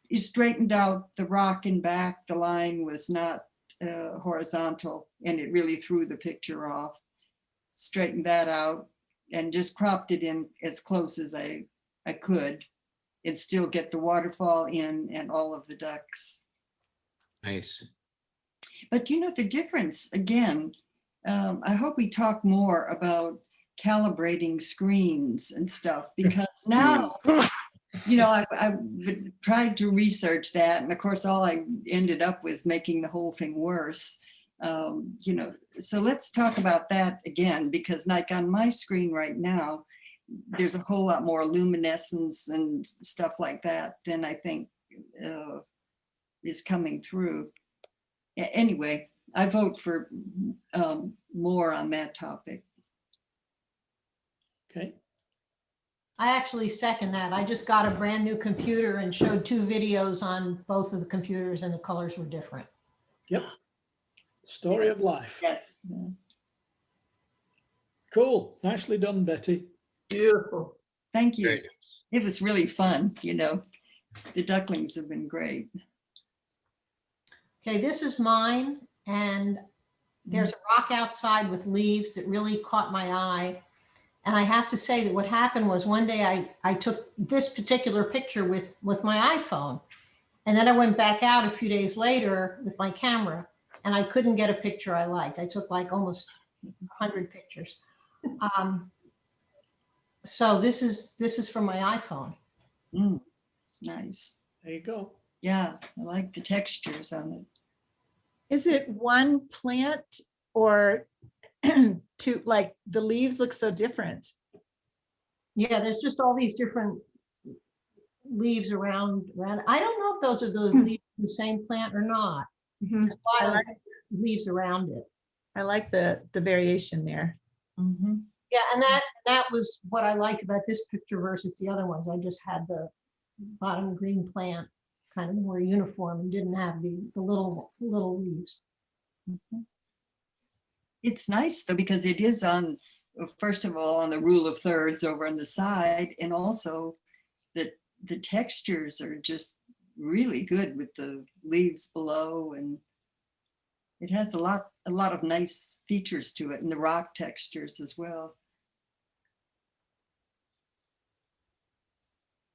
you straightened out the rock in back. The line was not horizontal, and it really threw the picture off. Straightened that out and just cropped it in as close as I could and still get the waterfall in and all of the ducks. Nice. But you know, the difference, again, I hope we talk more about calibrating screens and stuff, because now, you know, I tried to research that. And of course, all I ended up was making the whole thing worse. You know, so let's talk about that again, because like on my screen right now, there's a whole lot more luminescence and stuff like that than I think is coming through. Anyway, I vote for more on that topic. Okay. I actually second that. I just got a brand new computer and showed 2 videos on both of the computers, and the colors were different. Yep. Story of life. Yes. Cool. Nicely done, Betty. Beautiful. Thank you. Nice. It was really fun. You know, the ducklings have been great. Okay, this is mine, and there's a rock outside with leaves that really caught my eye. And I have to say that what happened was one day I took this particular picture with my iPhone. And then I went back out a few days later with my camera, and I couldn't get a picture I liked. I took like almost 100 pictures. So this is from my iPhone. Nice. There you go. Yeah, I like the textures on it. Is it one plant or two? Like the leaves look so different. Yeah, there's just all these different leaves around. I don't know if those are the leaves of the same plant or not. Mm-hmm. I like leaves around it. I like the variation there. Mm-hmm. Yeah, and that was what I liked about this picture versus the other ones. I just had the bottom green plant kind of more uniform and didn't have the little leaves. Mm-hmm. It's nice though, because it is on, first of all, on the rule of thirds over on the side, and also that the textures are just really good with the leaves below, and it has a lot of nice features to it, and the rock textures as well.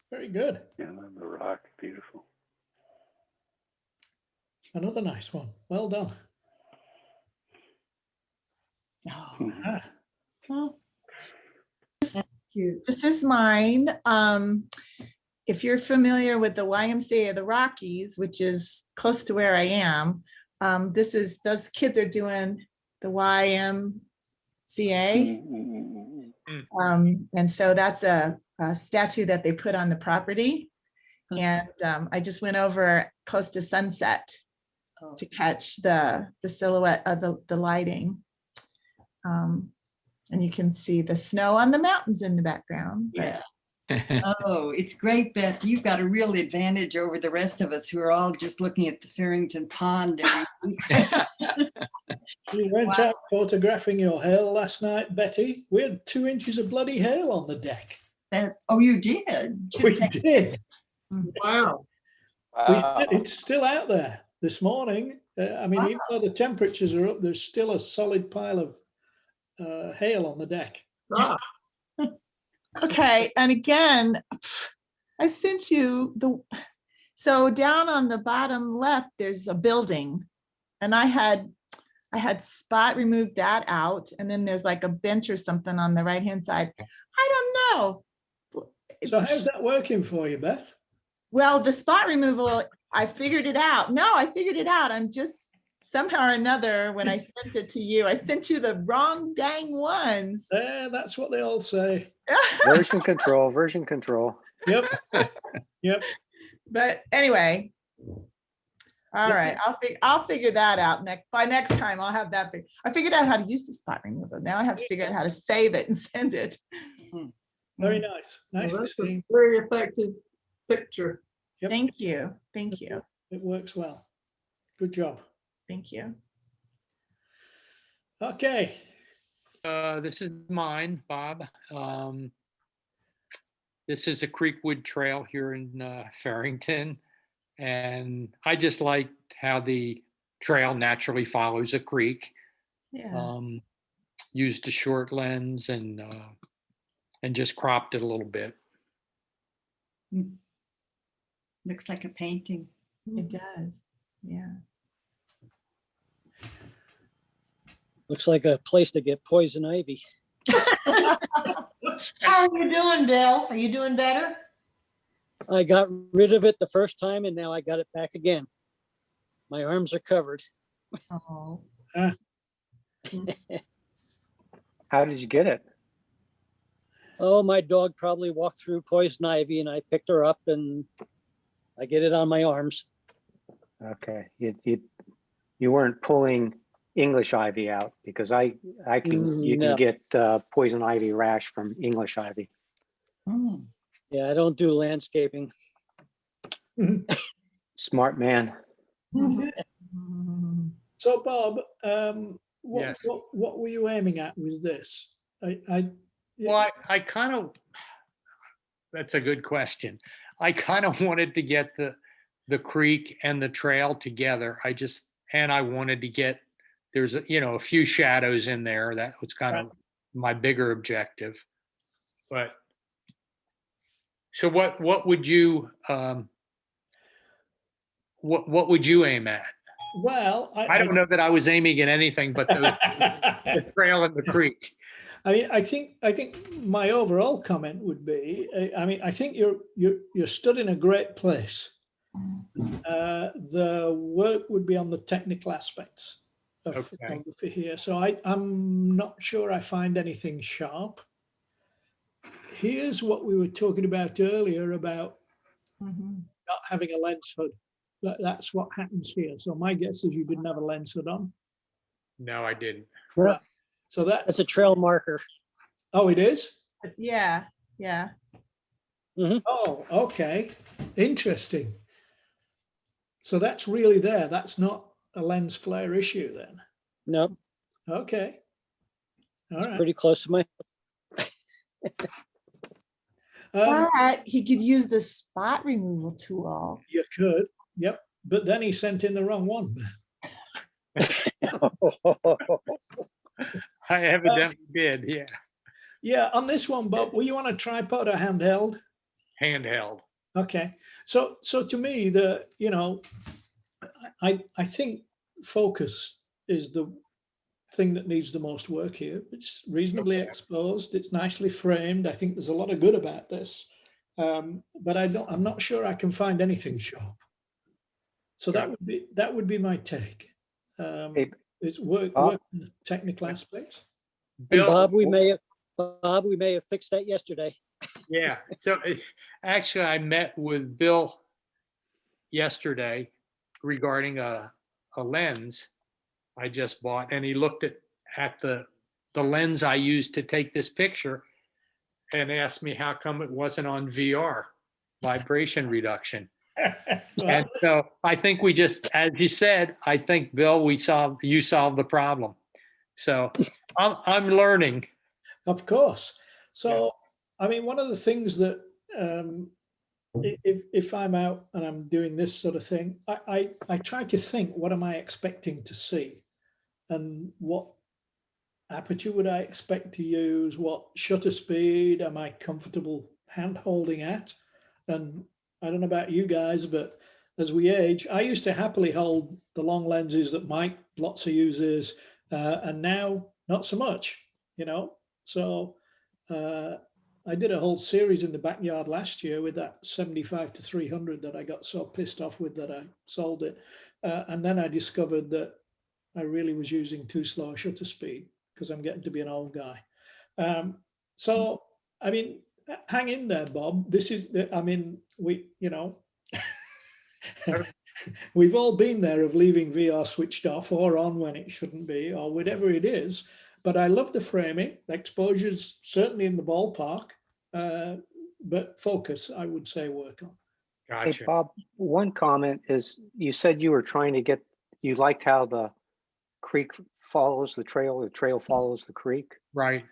Very good. Yeah, the rock, beautiful. Another nice one. Well done. Oh, Well, this is mine. If you're familiar with the YMCA of the Rockies, which is close to where I am, those kids are doing the YMCA. And so that's a statue that they put on the property. And I just went over close to sunset to catch the silhouette of the lighting. And you can see the snow on the mountains in the background. Yeah. Oh, it's great, Beth. You've got a real advantage over the rest of us who are all just looking at the Farrington Pond. We went out photographing your hail last night, Betty. We had 2 inches of bloody hail on the deck. Oh, you did? We did. Wow. It's still out there this morning. I mean, even though the temperatures are up, there's still a solid pile of hail on the deck. Ah. Okay, and again, I sent you so down on the bottom left, there's a building, and I had Spot removed that out, and then there's like a bench or something on the right-hand side. I don't know. So how's that working for you, Beth? Well, the spot removal, I figured it out. No, I figured it out. I'm just somehow or another, when I sent it to you, I sent you the wrong dang ones. That's what they all say. Version control, version control. Yep. Yep. But anyway, all right, I'll figure that out by next time. I'll have that. I figured out how to use the spot removal. Now I have to figure out how to save it and send it. Very nice. Nice Well, to that's a see. very effective picture. Yep. Thank you. Thank you. It works well. Good job. Thank you. Okay. This is mine, Bob. This is a Creekwood Trail here in Farrington. And I just liked how the trail naturally follows a creek. Yeah. Used a short lens and just cropped it a little bit. Looks like a painting. It does. Yeah. Looks like a place to get poison ivy. How are you doing, Bill? Are you doing better? I got rid of it the first time and now I got it back again. My arms are covered. Oh. How did you get it? Oh, my dog probably walked through poison ivy and I picked her up and I get it on my arms. Okay, you weren't pulling English ivy out, because you can get poison ivy rash from English ivy. Yeah, I don't do landscaping. Smart man. So Bob, what, Yes. what were you aiming at with this? Well, I kind of, that's a good question. I kind of wanted to get the creek and the trail together. I wanted to get, there's a few shadows in there. That was kind of my bigger objective. But so what would you what would you aim at? Well, I don't know that I was aiming at anything but the trail and the creek. I mean, I think my overall comment would be, I mean, I think you're stood in a great place. The work would be on the technical aspects of photography here. So I'm not sure I find anything sharp. Here's what we were talking about earlier about not having a lens hood. That's what happens here. So my guess is you didn't have a lens hood on. No, I didn't. Right. So that's a trail marker. Oh, it is? Yeah. Yeah. Oh, okay. Interesting. So that's really there. That's not a lens flare issue then. Nope. Okay. All right. Pretty close to my. But he could use the spot removal tool. You could. Yep. But then he sent in the wrong one. I evidently did. Yeah. Yeah. On this one, Bob, were you on a tripod or handheld? Handheld. Okay. So to me, I think focus is the thing that needs the most work here. It's reasonably exposed. It's nicely framed. I think there's a lot of good about this, but I'm not sure I can find anything sharp. So that would be my take. It's work on the technical aspects. Bill, Bob, we may have fixed that yesterday. Yeah. So actually, I met with Bill yesterday regarding a lens I just bought, and he looked at the lens I used to take this picture and asked me how come it wasn't on VR, vibration reduction. And so I think we just, as you said, I think, Bill, you solved the problem. So I'm learning. Of course. So, I mean, one of the things that if I'm out and I'm doing this sort of thing, I try to think, what am I expecting to see? And what aperture would I expect to use? What shutter speed am I comfortable hand holding at? And I don't know about you guys, but as we age, I used to happily hold the long lenses that Mike lots of uses, and now not so much, you know. So I did a whole series in the backyard last year with that 75 to 300 that I got so pissed off with that I sold it. And then I discovered that I really was using too slow a shutter speed because I'm getting to be an old guy. So, I mean, hang in there, Bob. This is, I mean, we've all been there of leaving VR switched off or on when it shouldn't be, or whatever it is. But I love the framing. The exposure's certainly in the ballpark, but focus, I would say, work on. Gotcha. Hey, Bob, one comment is you said you were trying to get, you liked how the creek follows the trail follows the creek. Right.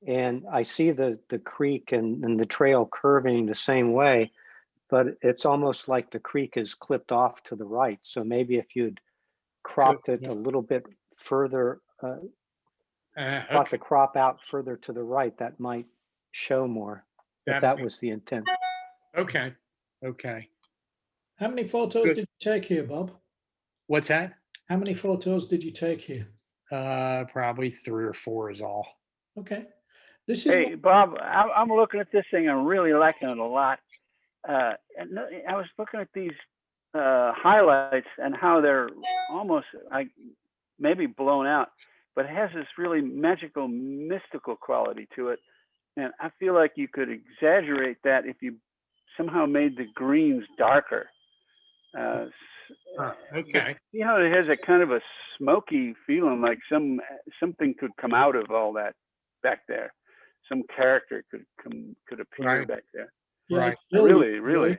And I see the creek and the trail curving the same way, but it's almost like the creek is clipped off to the right. So maybe if you'd cropped it a little bit further, brought the crop out further to the right, that might show more, if that was the intent. Okay. Okay. How many photos did you take here, Bob? What's that? How many photos did you take here? Probably 3 or 4 is all. Okay. This is Hey, Bob, I'm looking at this thing. I'm really liking it a lot. And I was looking at these highlights and how they're almost maybe blown out, but it has this really magical, mystical quality to it. And I feel like you could exaggerate that if you somehow made the greens darker. Okay. See how it has a kind of a smoky feeling, like something could come out of all that back there. Some character could appear back there. Right. Really.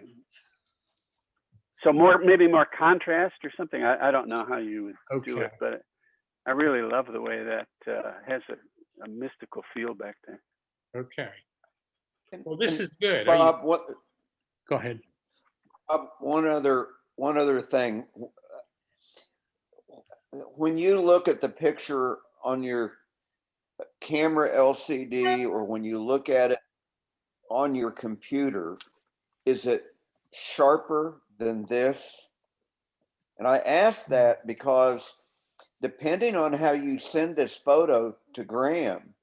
So maybe more contrast or something. I don't know how you would do it, but I really love the way that has a mystical feel back there. Okay. Well, this is good. Bob, Go ahead. One other thing. When you look at the picture on your camera LCD, or when you look at it on your computer, is it sharper than this? And I ask that because depending on how you send this photo to Graham,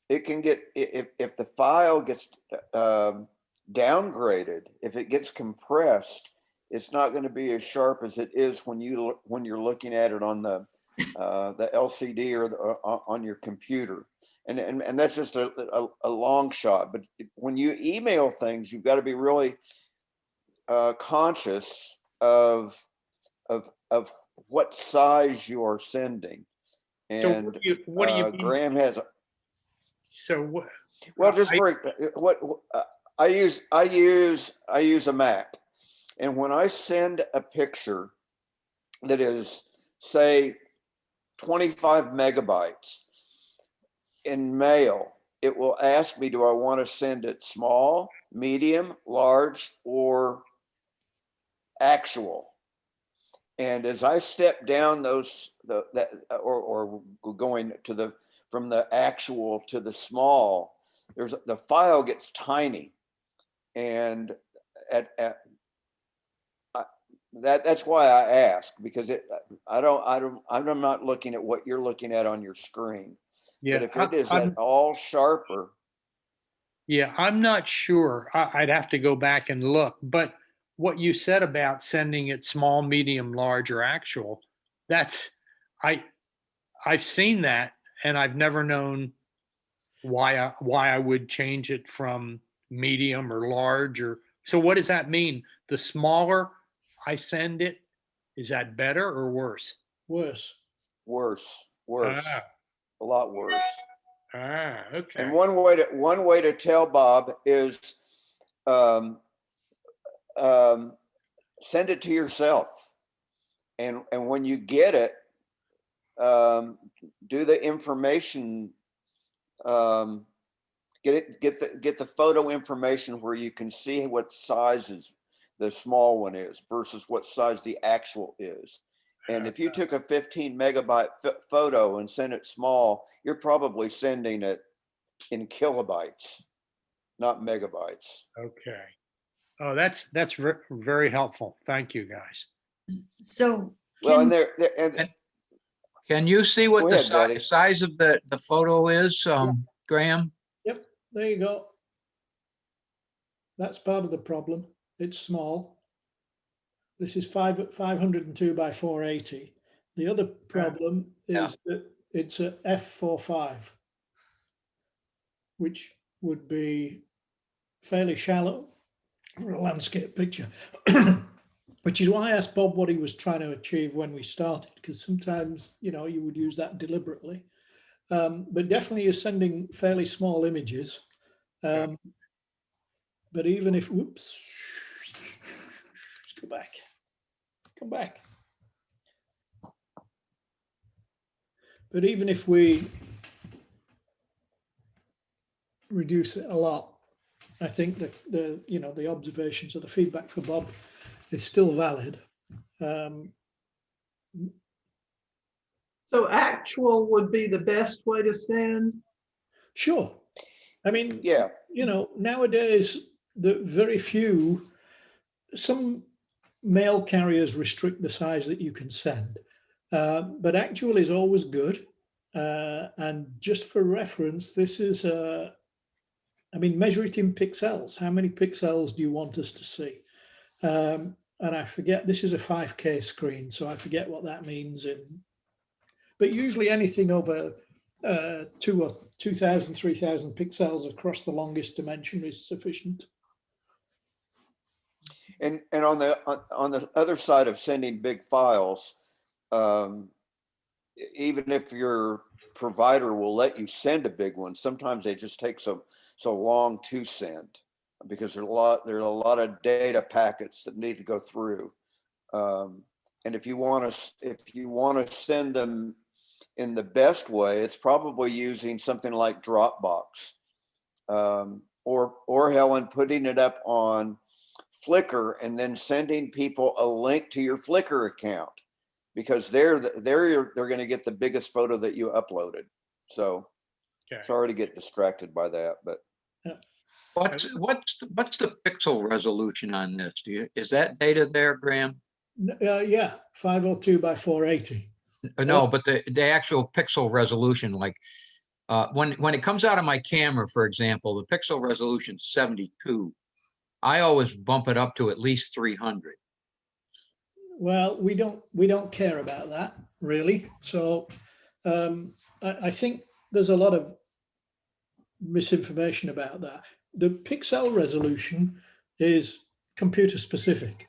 it can get, if the file gets downgraded, if it gets compressed, it's not going to be as sharp as it is when you're looking at it on the LCD or on your computer, and that's just a long shot. But when you email things, you've got to be really conscious of what size you are sending. And so what do you Graham has. So what? Well, just I use a Mac, and when I send a picture that is, say, 25 megabytes in mail, it will ask me, do I want to send it small, medium, large, or actual? And as I step down or going to from the actual to the small, the file gets tiny, and that's why I ask, because I'm not looking at what you're looking at on your screen. Yeah, but if it is at all sharper. Yeah, I'm not sure. I'd have to go back and look. But what you said about sending it small, medium, large, or actual, I've seen that, and I've never known why I would change it from medium or large. Or so what does that mean? The smaller I send it, is that better or worse? Worse. Worse. Ah, A lot worse. okay. And one way to tell, Bob, is send it to yourself. And when you get it, do the information, get the photo information where you can see what sizes the small one is versus what size the actual is. And if you took a 15 megabyte photo and sent it small, you're probably sending it in kilobytes, not megabytes. Okay. Oh, that's very helpful. Thank you, guys. So Well, and Can you see what Go the ahead, Daddy. size of the photo is, Graham? Yep, there you go. That's part of the problem. It's small. This is 502 by 480. The other problem is that it's a f/4.5, which would be fairly shallow for a landscape picture. Which is why I asked Bob what he was trying to achieve when we started, because sometimes, you know, you would use that deliberately. But definitely you're sending fairly small images. But even if, whoops, let's go back, come back. But even if we reduce it a lot, I think that the observations or the feedback for Bob is still valid. So actual would be the best way to send? Sure. I mean, yeah, nowadays, very few, some mail carriers restrict the size that you can send, but actual is always good. And just for reference, this is, measure it in pixels. How many pixels do you want us to see? And I forget, this is a 5K screen, so I forget what that means but usually anything over 2,000, 3,000 pixels across the longest dimension is sufficient. and on the other side of sending big files, even if your provider will let you send a big one, sometimes they just take so long to send, because there's a lot of data packets that need to go through. And if you want to send them in the best way, it's probably using something like Dropbox, or Helen, putting it up on Flickr and then sending people a link to your Flickr account, because they're going to get the biggest photo that you uploaded. So sorry to get distracted by that, but what's the pixel resolution on this? Is that data there, Graham? Yeah, 502 by 480. No, but the actual pixel resolution, like when it comes out of my camera, for example, the pixel resolution is 72. I always bump it up to at least 300. Well, we don't care about that really. So I think there's a lot of misinformation about that. The pixel resolution is computer specific.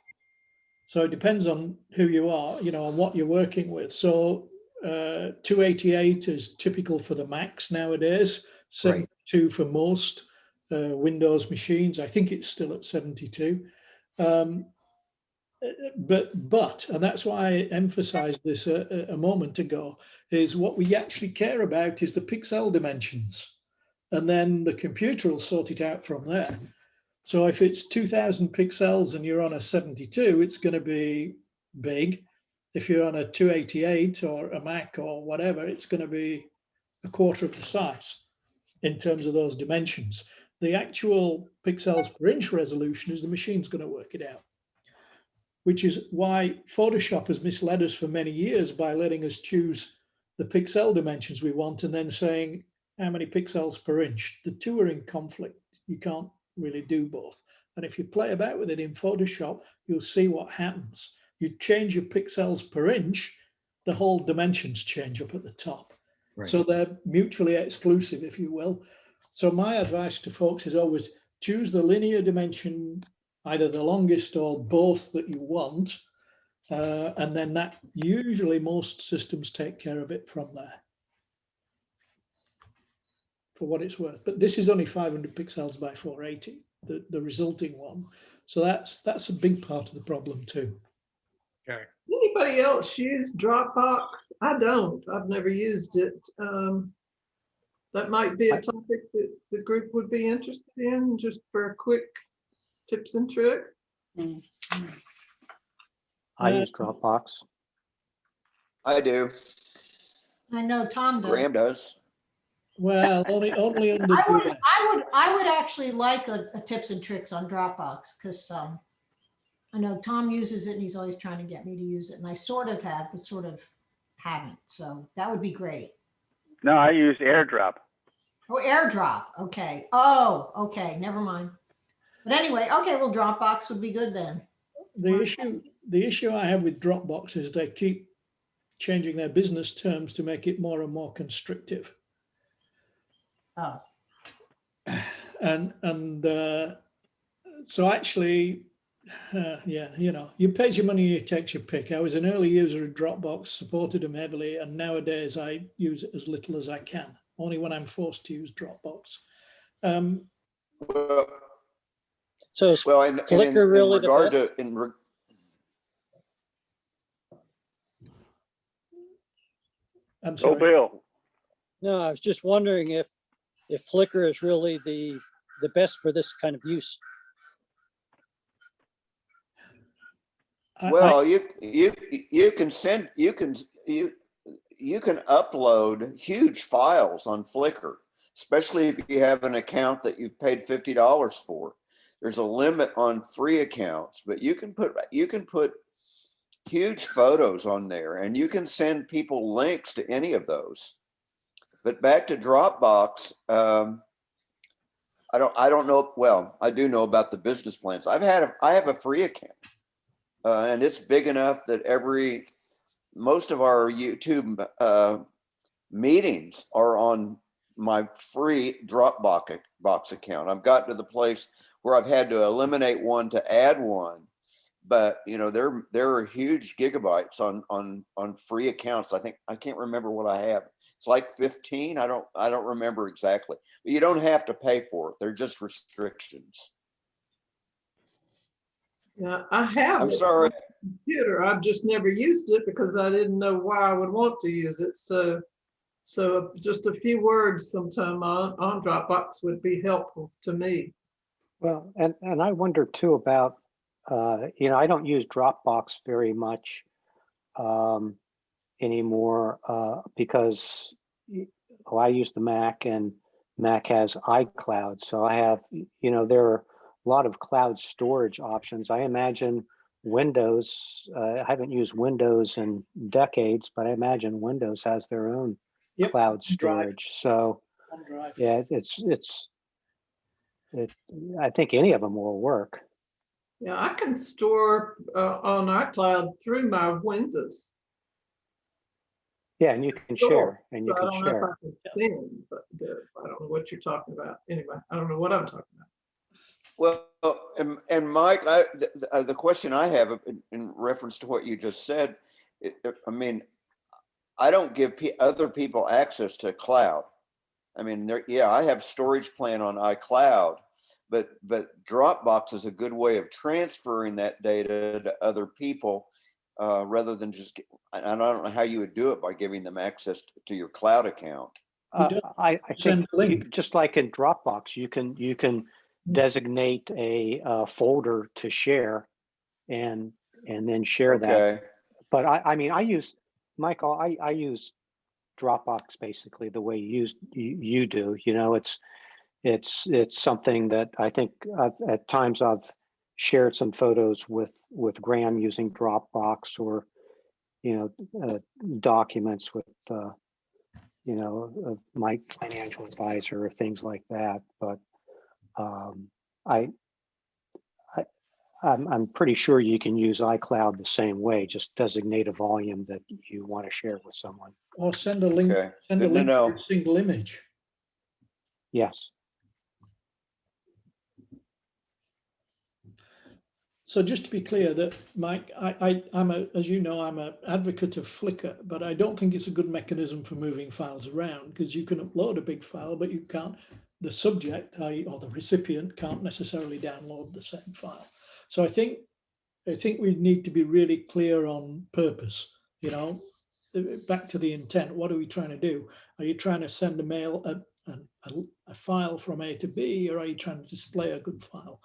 So it depends on who you are, and what you're working with. So 288 is typical for the Macs nowadays, 72 for most Windows machines. I think it's still at 72. But, and that's why I emphasized this a moment ago, is what we actually care about is the pixel dimensions. And then the computer will sort it out from there. So if it's 2000 pixels and you're on a 72, it's going to be big. If you're on a 288 or a Mac or whatever, it's going to be a quarter of the size in terms of those dimensions. The actual pixels per inch resolution is the machine's going to work it out, which is why Photoshop has misled us for many years by letting us choose the pixel dimensions we want and then saying how many pixels per inch. The two are in conflict. You can't really do both. And if you play about with it in Photoshop, you'll see what happens. You change your pixels per inch, the whole dimensions change up at the top. Right. So they're mutually exclusive, if you will. So my advice to folks is always choose the linear dimension either the longest or both that you want. And then that usually most systems take care of it from there, for what it's worth. But this is only 500 pixels by 480, the resulting one. So that's a big part of the problem too. Okay. Anybody else use Dropbox? I don't. I've never used it. That might be a topic that the group would be interested in, just for a quick tips and tricks. I use Dropbox. I do. I know Tom does. Graham does. Well, only under I would actually like a tips and tricks on Dropbox, because I know Tom uses it and he's always trying to get me to use it, and I sort of have, but sort of haven't. So that would be great. No, I use AirDrop. Oh, AirDrop. Okay. Oh, okay. Never mind. But anyway, okay. Well, Dropbox would be good then. The issue I have with Dropbox is they keep changing their business terms to make it more and more constrictive. Oh. And so actually, yeah, you know, you pay your money, you take your pick. I was an early user of Dropbox, supported them heavily, and nowadays I use it as little as I can, only when I'm forced to use Dropbox. Well, So is Flickr really in regard the best? to I'm sorry. Oh, Bill. No, I was just wondering if Flickr is really the best for this kind of use. Well, you can upload huge files on Flickr, especially if you have an account that you've paid $50 for. There's a limit on free accounts, but you can put huge photos on there, and you can send people links to any of those. But back to Dropbox, I don't know. Well, I do know about the business plans. I have a free account, and it's big enough that most of our YouTube meetings are on my free Dropbox account. I've gotten to the place where I've had to eliminate one to add one, but you know, there are huge gigabytes on free accounts. I can't remember what I have. It's like 15. I don't remember exactly, but you don't have to pay for it. They're just restrictions. Yeah, I have. I'm sorry. On the computer. I've just never used it because I didn't know why I would want to use it. So just a few words sometime on Dropbox would be helpful to me. Well, and I wonder too about, you know, I don't use Dropbox very much anymore because I use the Mac, and Mac has iCloud. So I have, you know, there are a lot of cloud storage options. I imagine Windows, I haven't used Windows in decades, but I imagine Windows has their own cloud storage. So yeah, I think any of them will work. Yeah, I can store on iCloud through my Windows. Yeah, and you can share, and you So can share. I don't know if I can send, but I don't know what you're talking about. Anyway, I don't know what I'm talking about. Well, and Mike, the question I have in reference to what you just said, I mean, I don't give other people access to cloud. I mean, yeah, I have storage plan on iCloud, but Dropbox is a good way of transferring that data to other people rather than just, and I don't know how you would do it by giving them access to your cloud account. I think just like in Dropbox, you can designate a folder to share and then share that. But I mean, I use Dropbox basically the way you do. You know, it's something that I think at times I've shared some photos with Graham using Dropbox, or you know, documents with you know, my financial advisor or things like that. But I'm pretty sure you can use iCloud the same way. Just designate a volume that you want to share with someone, or send a link. Send a link to a single image. Yes. So just to be clear that Mike, as you know, I'm an advocate of Flickr, but I don't think it's a good mechanism for moving files around, because you can upload a big file, but you can't, the subject or the recipient can't necessarily download the same file. So I think we need to be really clear on purpose, you know, back to the intent. What are we trying to do? Are you trying to send a file from A to B, or are you trying to display a good file?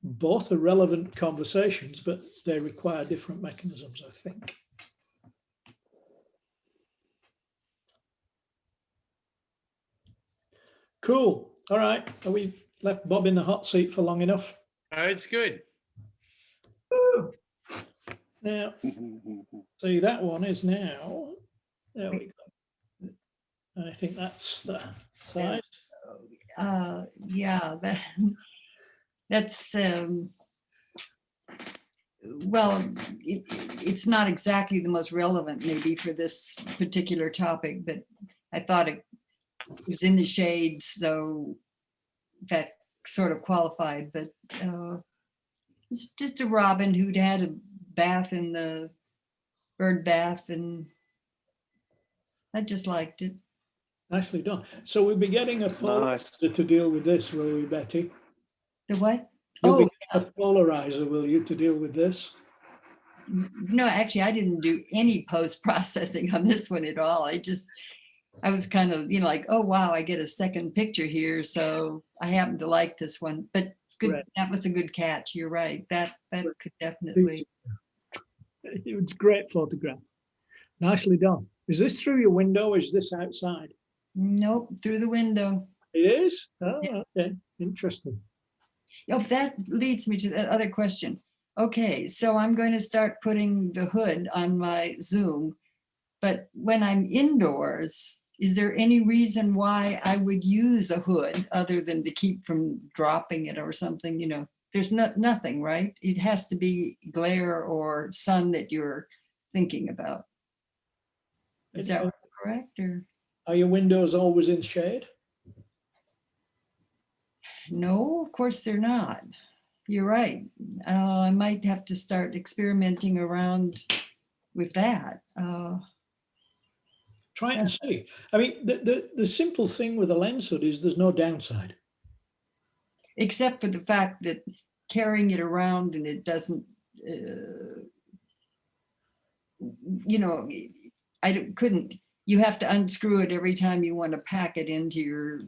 Both are relevant conversations, but they require different mechanisms, I think. Cool. All right. Are we left Bob in the hot seat for long enough? It's good. Woo. Now, see, that one is now, there we go. I think that's the size. Yeah, that's well, it's not exactly the most relevant maybe for this particular topic, but I thought it was in the shade, so that sort of qualified. But it's just a robin who'd had a bath in the bird bath, and I just liked it. Nicely done. So we'll be getting a polarizer to deal with this, will we, Betty? The what? You'll be getting a polarizer, will you, to deal with this? No, actually, I didn't do any post-processing on this one at all. I was kind of, you know, like, oh, wow, I get a second picture here. So I happen to like this one, but good. Right. That was a good catch. You're right. That could definitely. It was a great photograph. Nicely done. Is this through your window or is this outside? Nope, through the window. It is? Oh, yeah. Okay. Interesting. Oh, that leads me to that other question. Okay, so I'm going to start putting the hood on my Zoom, but when I'm indoors, is there any reason why I would use a hood other than to keep from dropping it or something? You know, there's nothing, right? It has to be glare or sun that you're thinking about. Is that correct? Or are your windows always in shade? No, of course they're not. You're right. I might have to start experimenting around with that. Try and see. I mean, the simple thing with a lens hood is there's no downside. Except for the fact that carrying it around and it doesn't, you know, couldn't, you have to unscrew it every time you want to pack it into your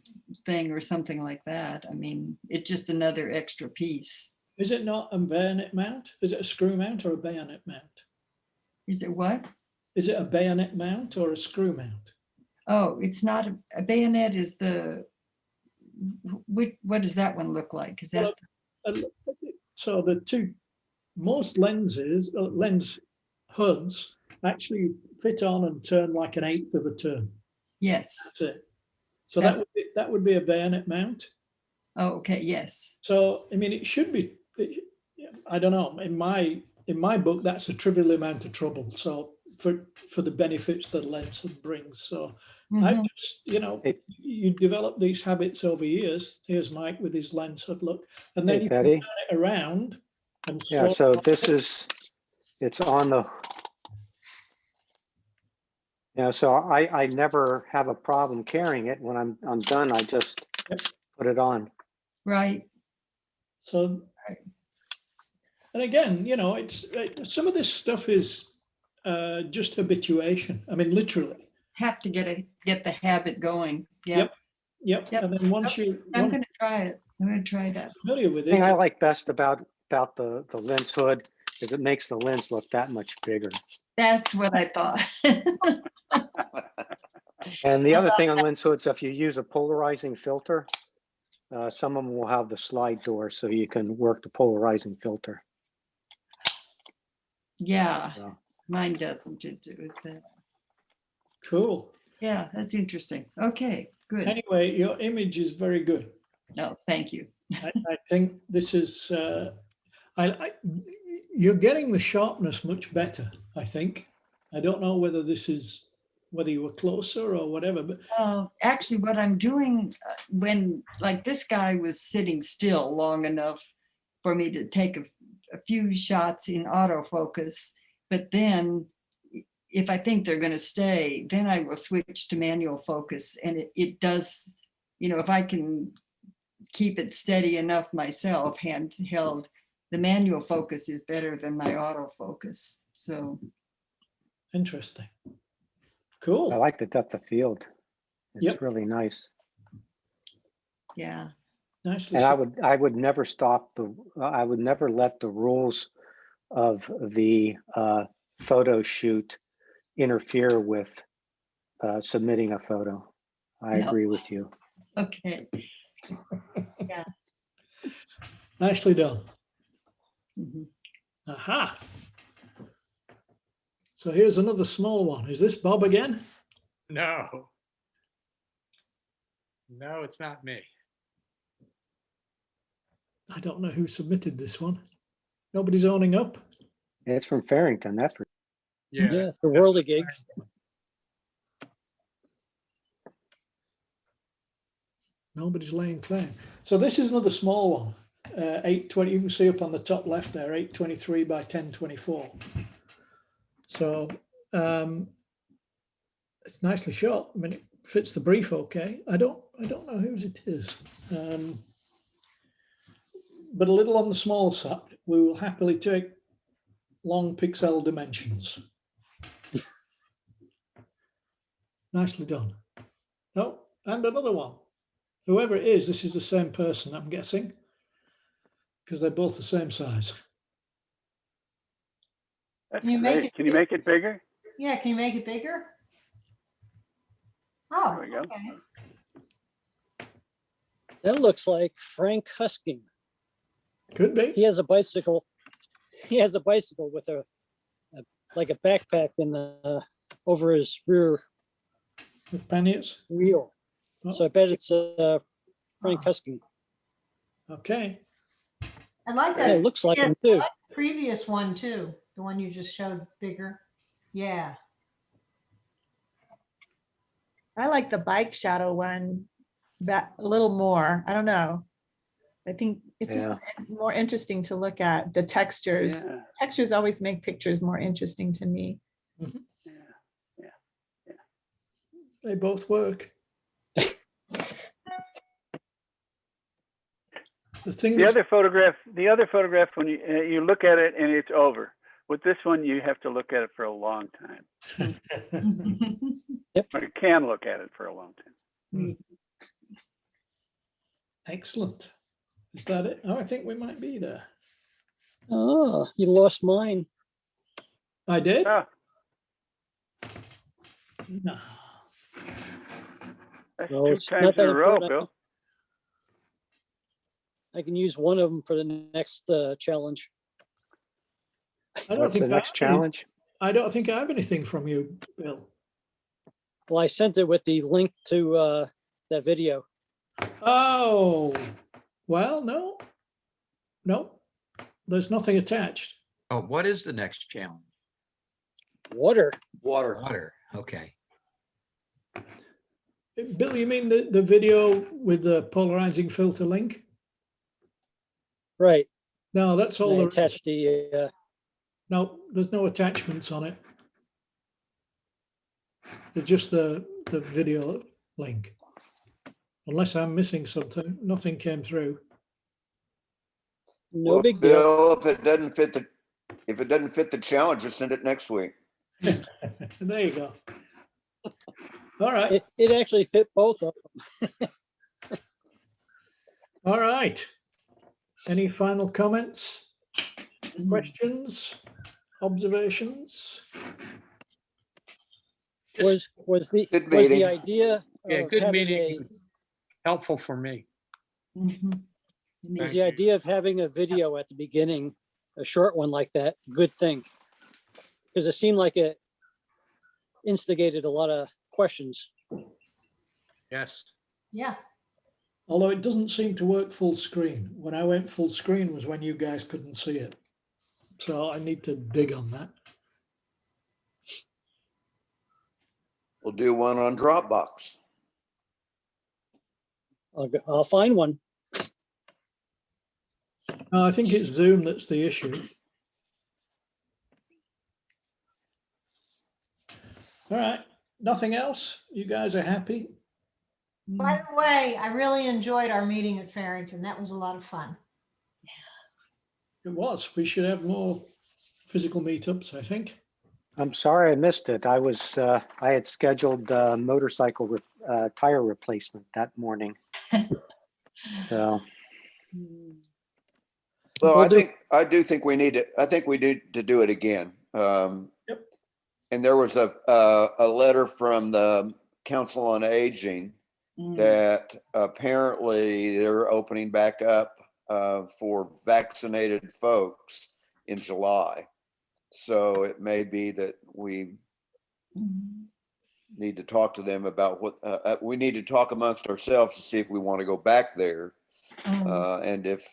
thing or something like that. I mean, it's just another extra piece. Is it not a bayonet mount? Is it a screw mount or a bayonet mount? Is it what? Is it a bayonet mount or a screw mount? Oh, it's not a bayonet. Is the what does that one look like? Is that so? The two most lens hoods actually fit on and turn like an eighth of a turn. Yes. That's it. So that would be a bayonet mount. Oh, okay. Yes. So I mean, it should be. I don't know. In my book, that's a trivial amount of trouble. So for the benefits that lens hood brings. So I just, you know, you develop these habits over years. Here's Mike with his lens hood look, and then you can turn it around. And yeah. So this is, it's on the. Yeah, so I never have a problem carrying it. When I'm done, I just put it on. Right. So, and again, you know, it's some of this stuff is just habituation. I mean, literally. Have to get the habit going. Yeah. Yep. And then once I'm going to try it. I'm going to try that. Familiar with it. The thing I like best about the lens hood is it makes the lens look that much bigger. That's what I thought. And the other thing on lens hoods, if you use a polarizing filter, some of them will have the slide door so you can work the polarizing filter. Yeah, mine doesn't. It was that. Cool. Yeah, that's interesting. Okay, good. Anyway, your image is very good. No, thank you. I think this is, you're getting the sharpness much better, I think. I don't know whether you were closer or whatever, but actually what I'm doing when, like, this guy was sitting still long enough for me to take a few shots in autofocus, but then if I think they're going to stay, then I will switch to manual focus. And it does, you know, if I can keep it steady enough myself, handheld, the manual focus is better than my autofocus. So Interesting. I Cool. like the depth of field. It's Yep. really nice. yeah. Nicely And said. I would never I would never let the rules of the photo shoot interfere with submitting a photo. I No. agree with you. Okay. Nicely done. Mhm. Aha. So here's another small one. Is this Bob again? No. No, it's not me. I don't know who submitted this one. Nobody's owning up. It's from Farrington. That's for Yeah, the Worldy gig. Nobody's laying claim. So this is another small one. 820, you can see up on the top left there, 823 by 1024. So it's nicely shot. I mean, it fits the brief okay. I don't know whose it is. But a little on the small side, we will happily take long pixel dimensions. Nicely done. Oh, and another one. Whoever it is, this is the same person, I'm guessing, because they're both the same size. That's Can you make great. it Can you make it bigger? Yeah, can you make it bigger? Oh, There we go. okay. That looks like Frank Husking. Could be. He has a bicycle. He has a bicycle with a like a backpack in the over his rear With panniers. wheel. Oh. So I bet it's Frank Husking. Okay. I like Yeah, that. it looks like him I too. like the previous one too, the one you just showed bigger. Yeah. I like the bike shadow one that a little more. I don't know. I think it's just more interesting to look at the textures. Yeah. Textures always make pictures more interesting to me. Mhm. Yeah. They both work. The other photograph, when you look at it and it's over. With this one, you have to look at it for a long time. Yep. Or you can look at it for a long time. Excellent. Is that it? Oh, I think we might be there. Oh, you lost mine. I did? Ah, No. that's No, 2 it's times not in that a row, important. Bill. I can use one of them for the next challenge. I don't What's the think next challenge? I don't think I have anything from you, Bill. Well, I sent it with the link to that video. Oh, well, no, there's nothing attached. Oh, what is the next challenge? Water. Water. Okay. Bill, you mean the video with the polarizing filter link? Right. No, that's And all I there is. attached the No, there's no attachments on it. It's just the video link. Unless I'm missing something, nothing came through. no Well, big deal. Bill, if it doesn't fit the challenge, just send it next week. There you go. All right. It actually fit both of them. All right. Any final comments, questions, observations? Was the meeting. idea Yeah, of good having meeting. Helpful for me. Mhm. was Thank the you. idea of having a video at the beginning, a short one like that, good thing? Because it seemed like it instigated a lot of questions. Yes. Yeah. Although it doesn't seem to work full screen. When I went full screen was when you guys couldn't see it. So I need to dig on that. We'll do one on Dropbox. I'll find one. No, I think it's Zoom that's the issue. All right, nothing else? You guys are happy? By the way, I really enjoyed our meeting at Farrington. That was a lot of fun. It was. We should have more physical meetups, I think. I'm sorry I missed it. I had scheduled motorcycle tire replacement that morning. So. Well, I do think we need to. I think we need to do it again. Yep. And there was a letter from the Council on Aging that apparently they're opening back up for vaccinated folks in July. So it may be that we need to talk to them about what we need to talk amongst ourselves to see if we want to go back there. And if.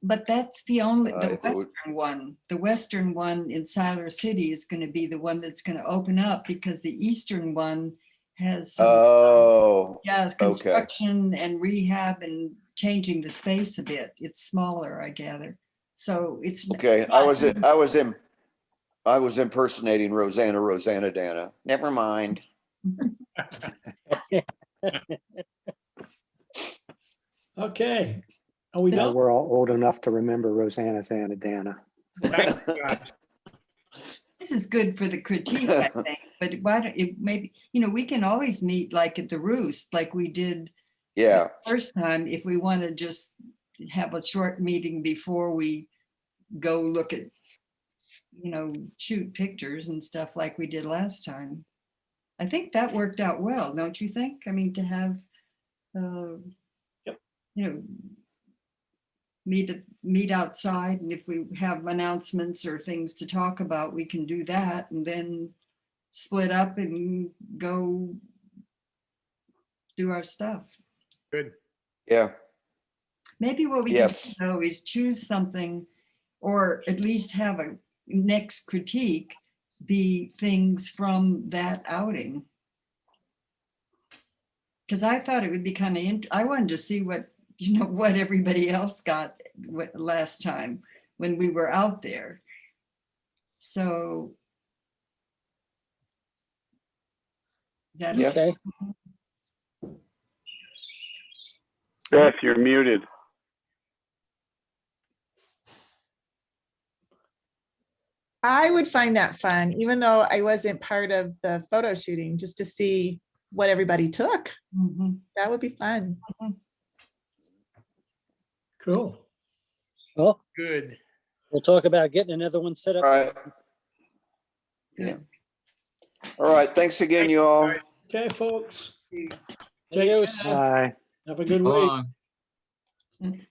But that's the only, the Western one. The Western one in Siler City is going to be the one that's going to open up because the Eastern one has some, construction and rehab and changing the space a bit. It's smaller, I gather. So it's okay. I was impersonating Rosanna Dana. Never mind. Okay. Are we done? We're all old enough to remember Rosanna Dana. This is good for the critique, I think. But why don't it maybe, we can always meet like at the Roost, like we did the first time, if we want to just have a short meeting before we go look at, shoot pictures and stuff like we did last time. I think that worked out well, don't you think? I mean, to have, meet outside, and if we have announcements or things to talk about, we can do that and then split up and go do our stuff. Good. Yeah. Maybe what we can do though is choose something, or at least have a next critique be things from that outing. Because I thought it would be kind of, I wanted to see what everybody else got last time when we were out there. So. Is that okay? Beth, you're muted. I would find that fun, even though I wasn't part of the photo shooting, just to see what everybody took. That would be fun. Cool. Well, good. We'll talk about getting another one set up. All right. Yeah. All right. Thanks again, you all. Okay, folks. Take care. Bye. Have a good week.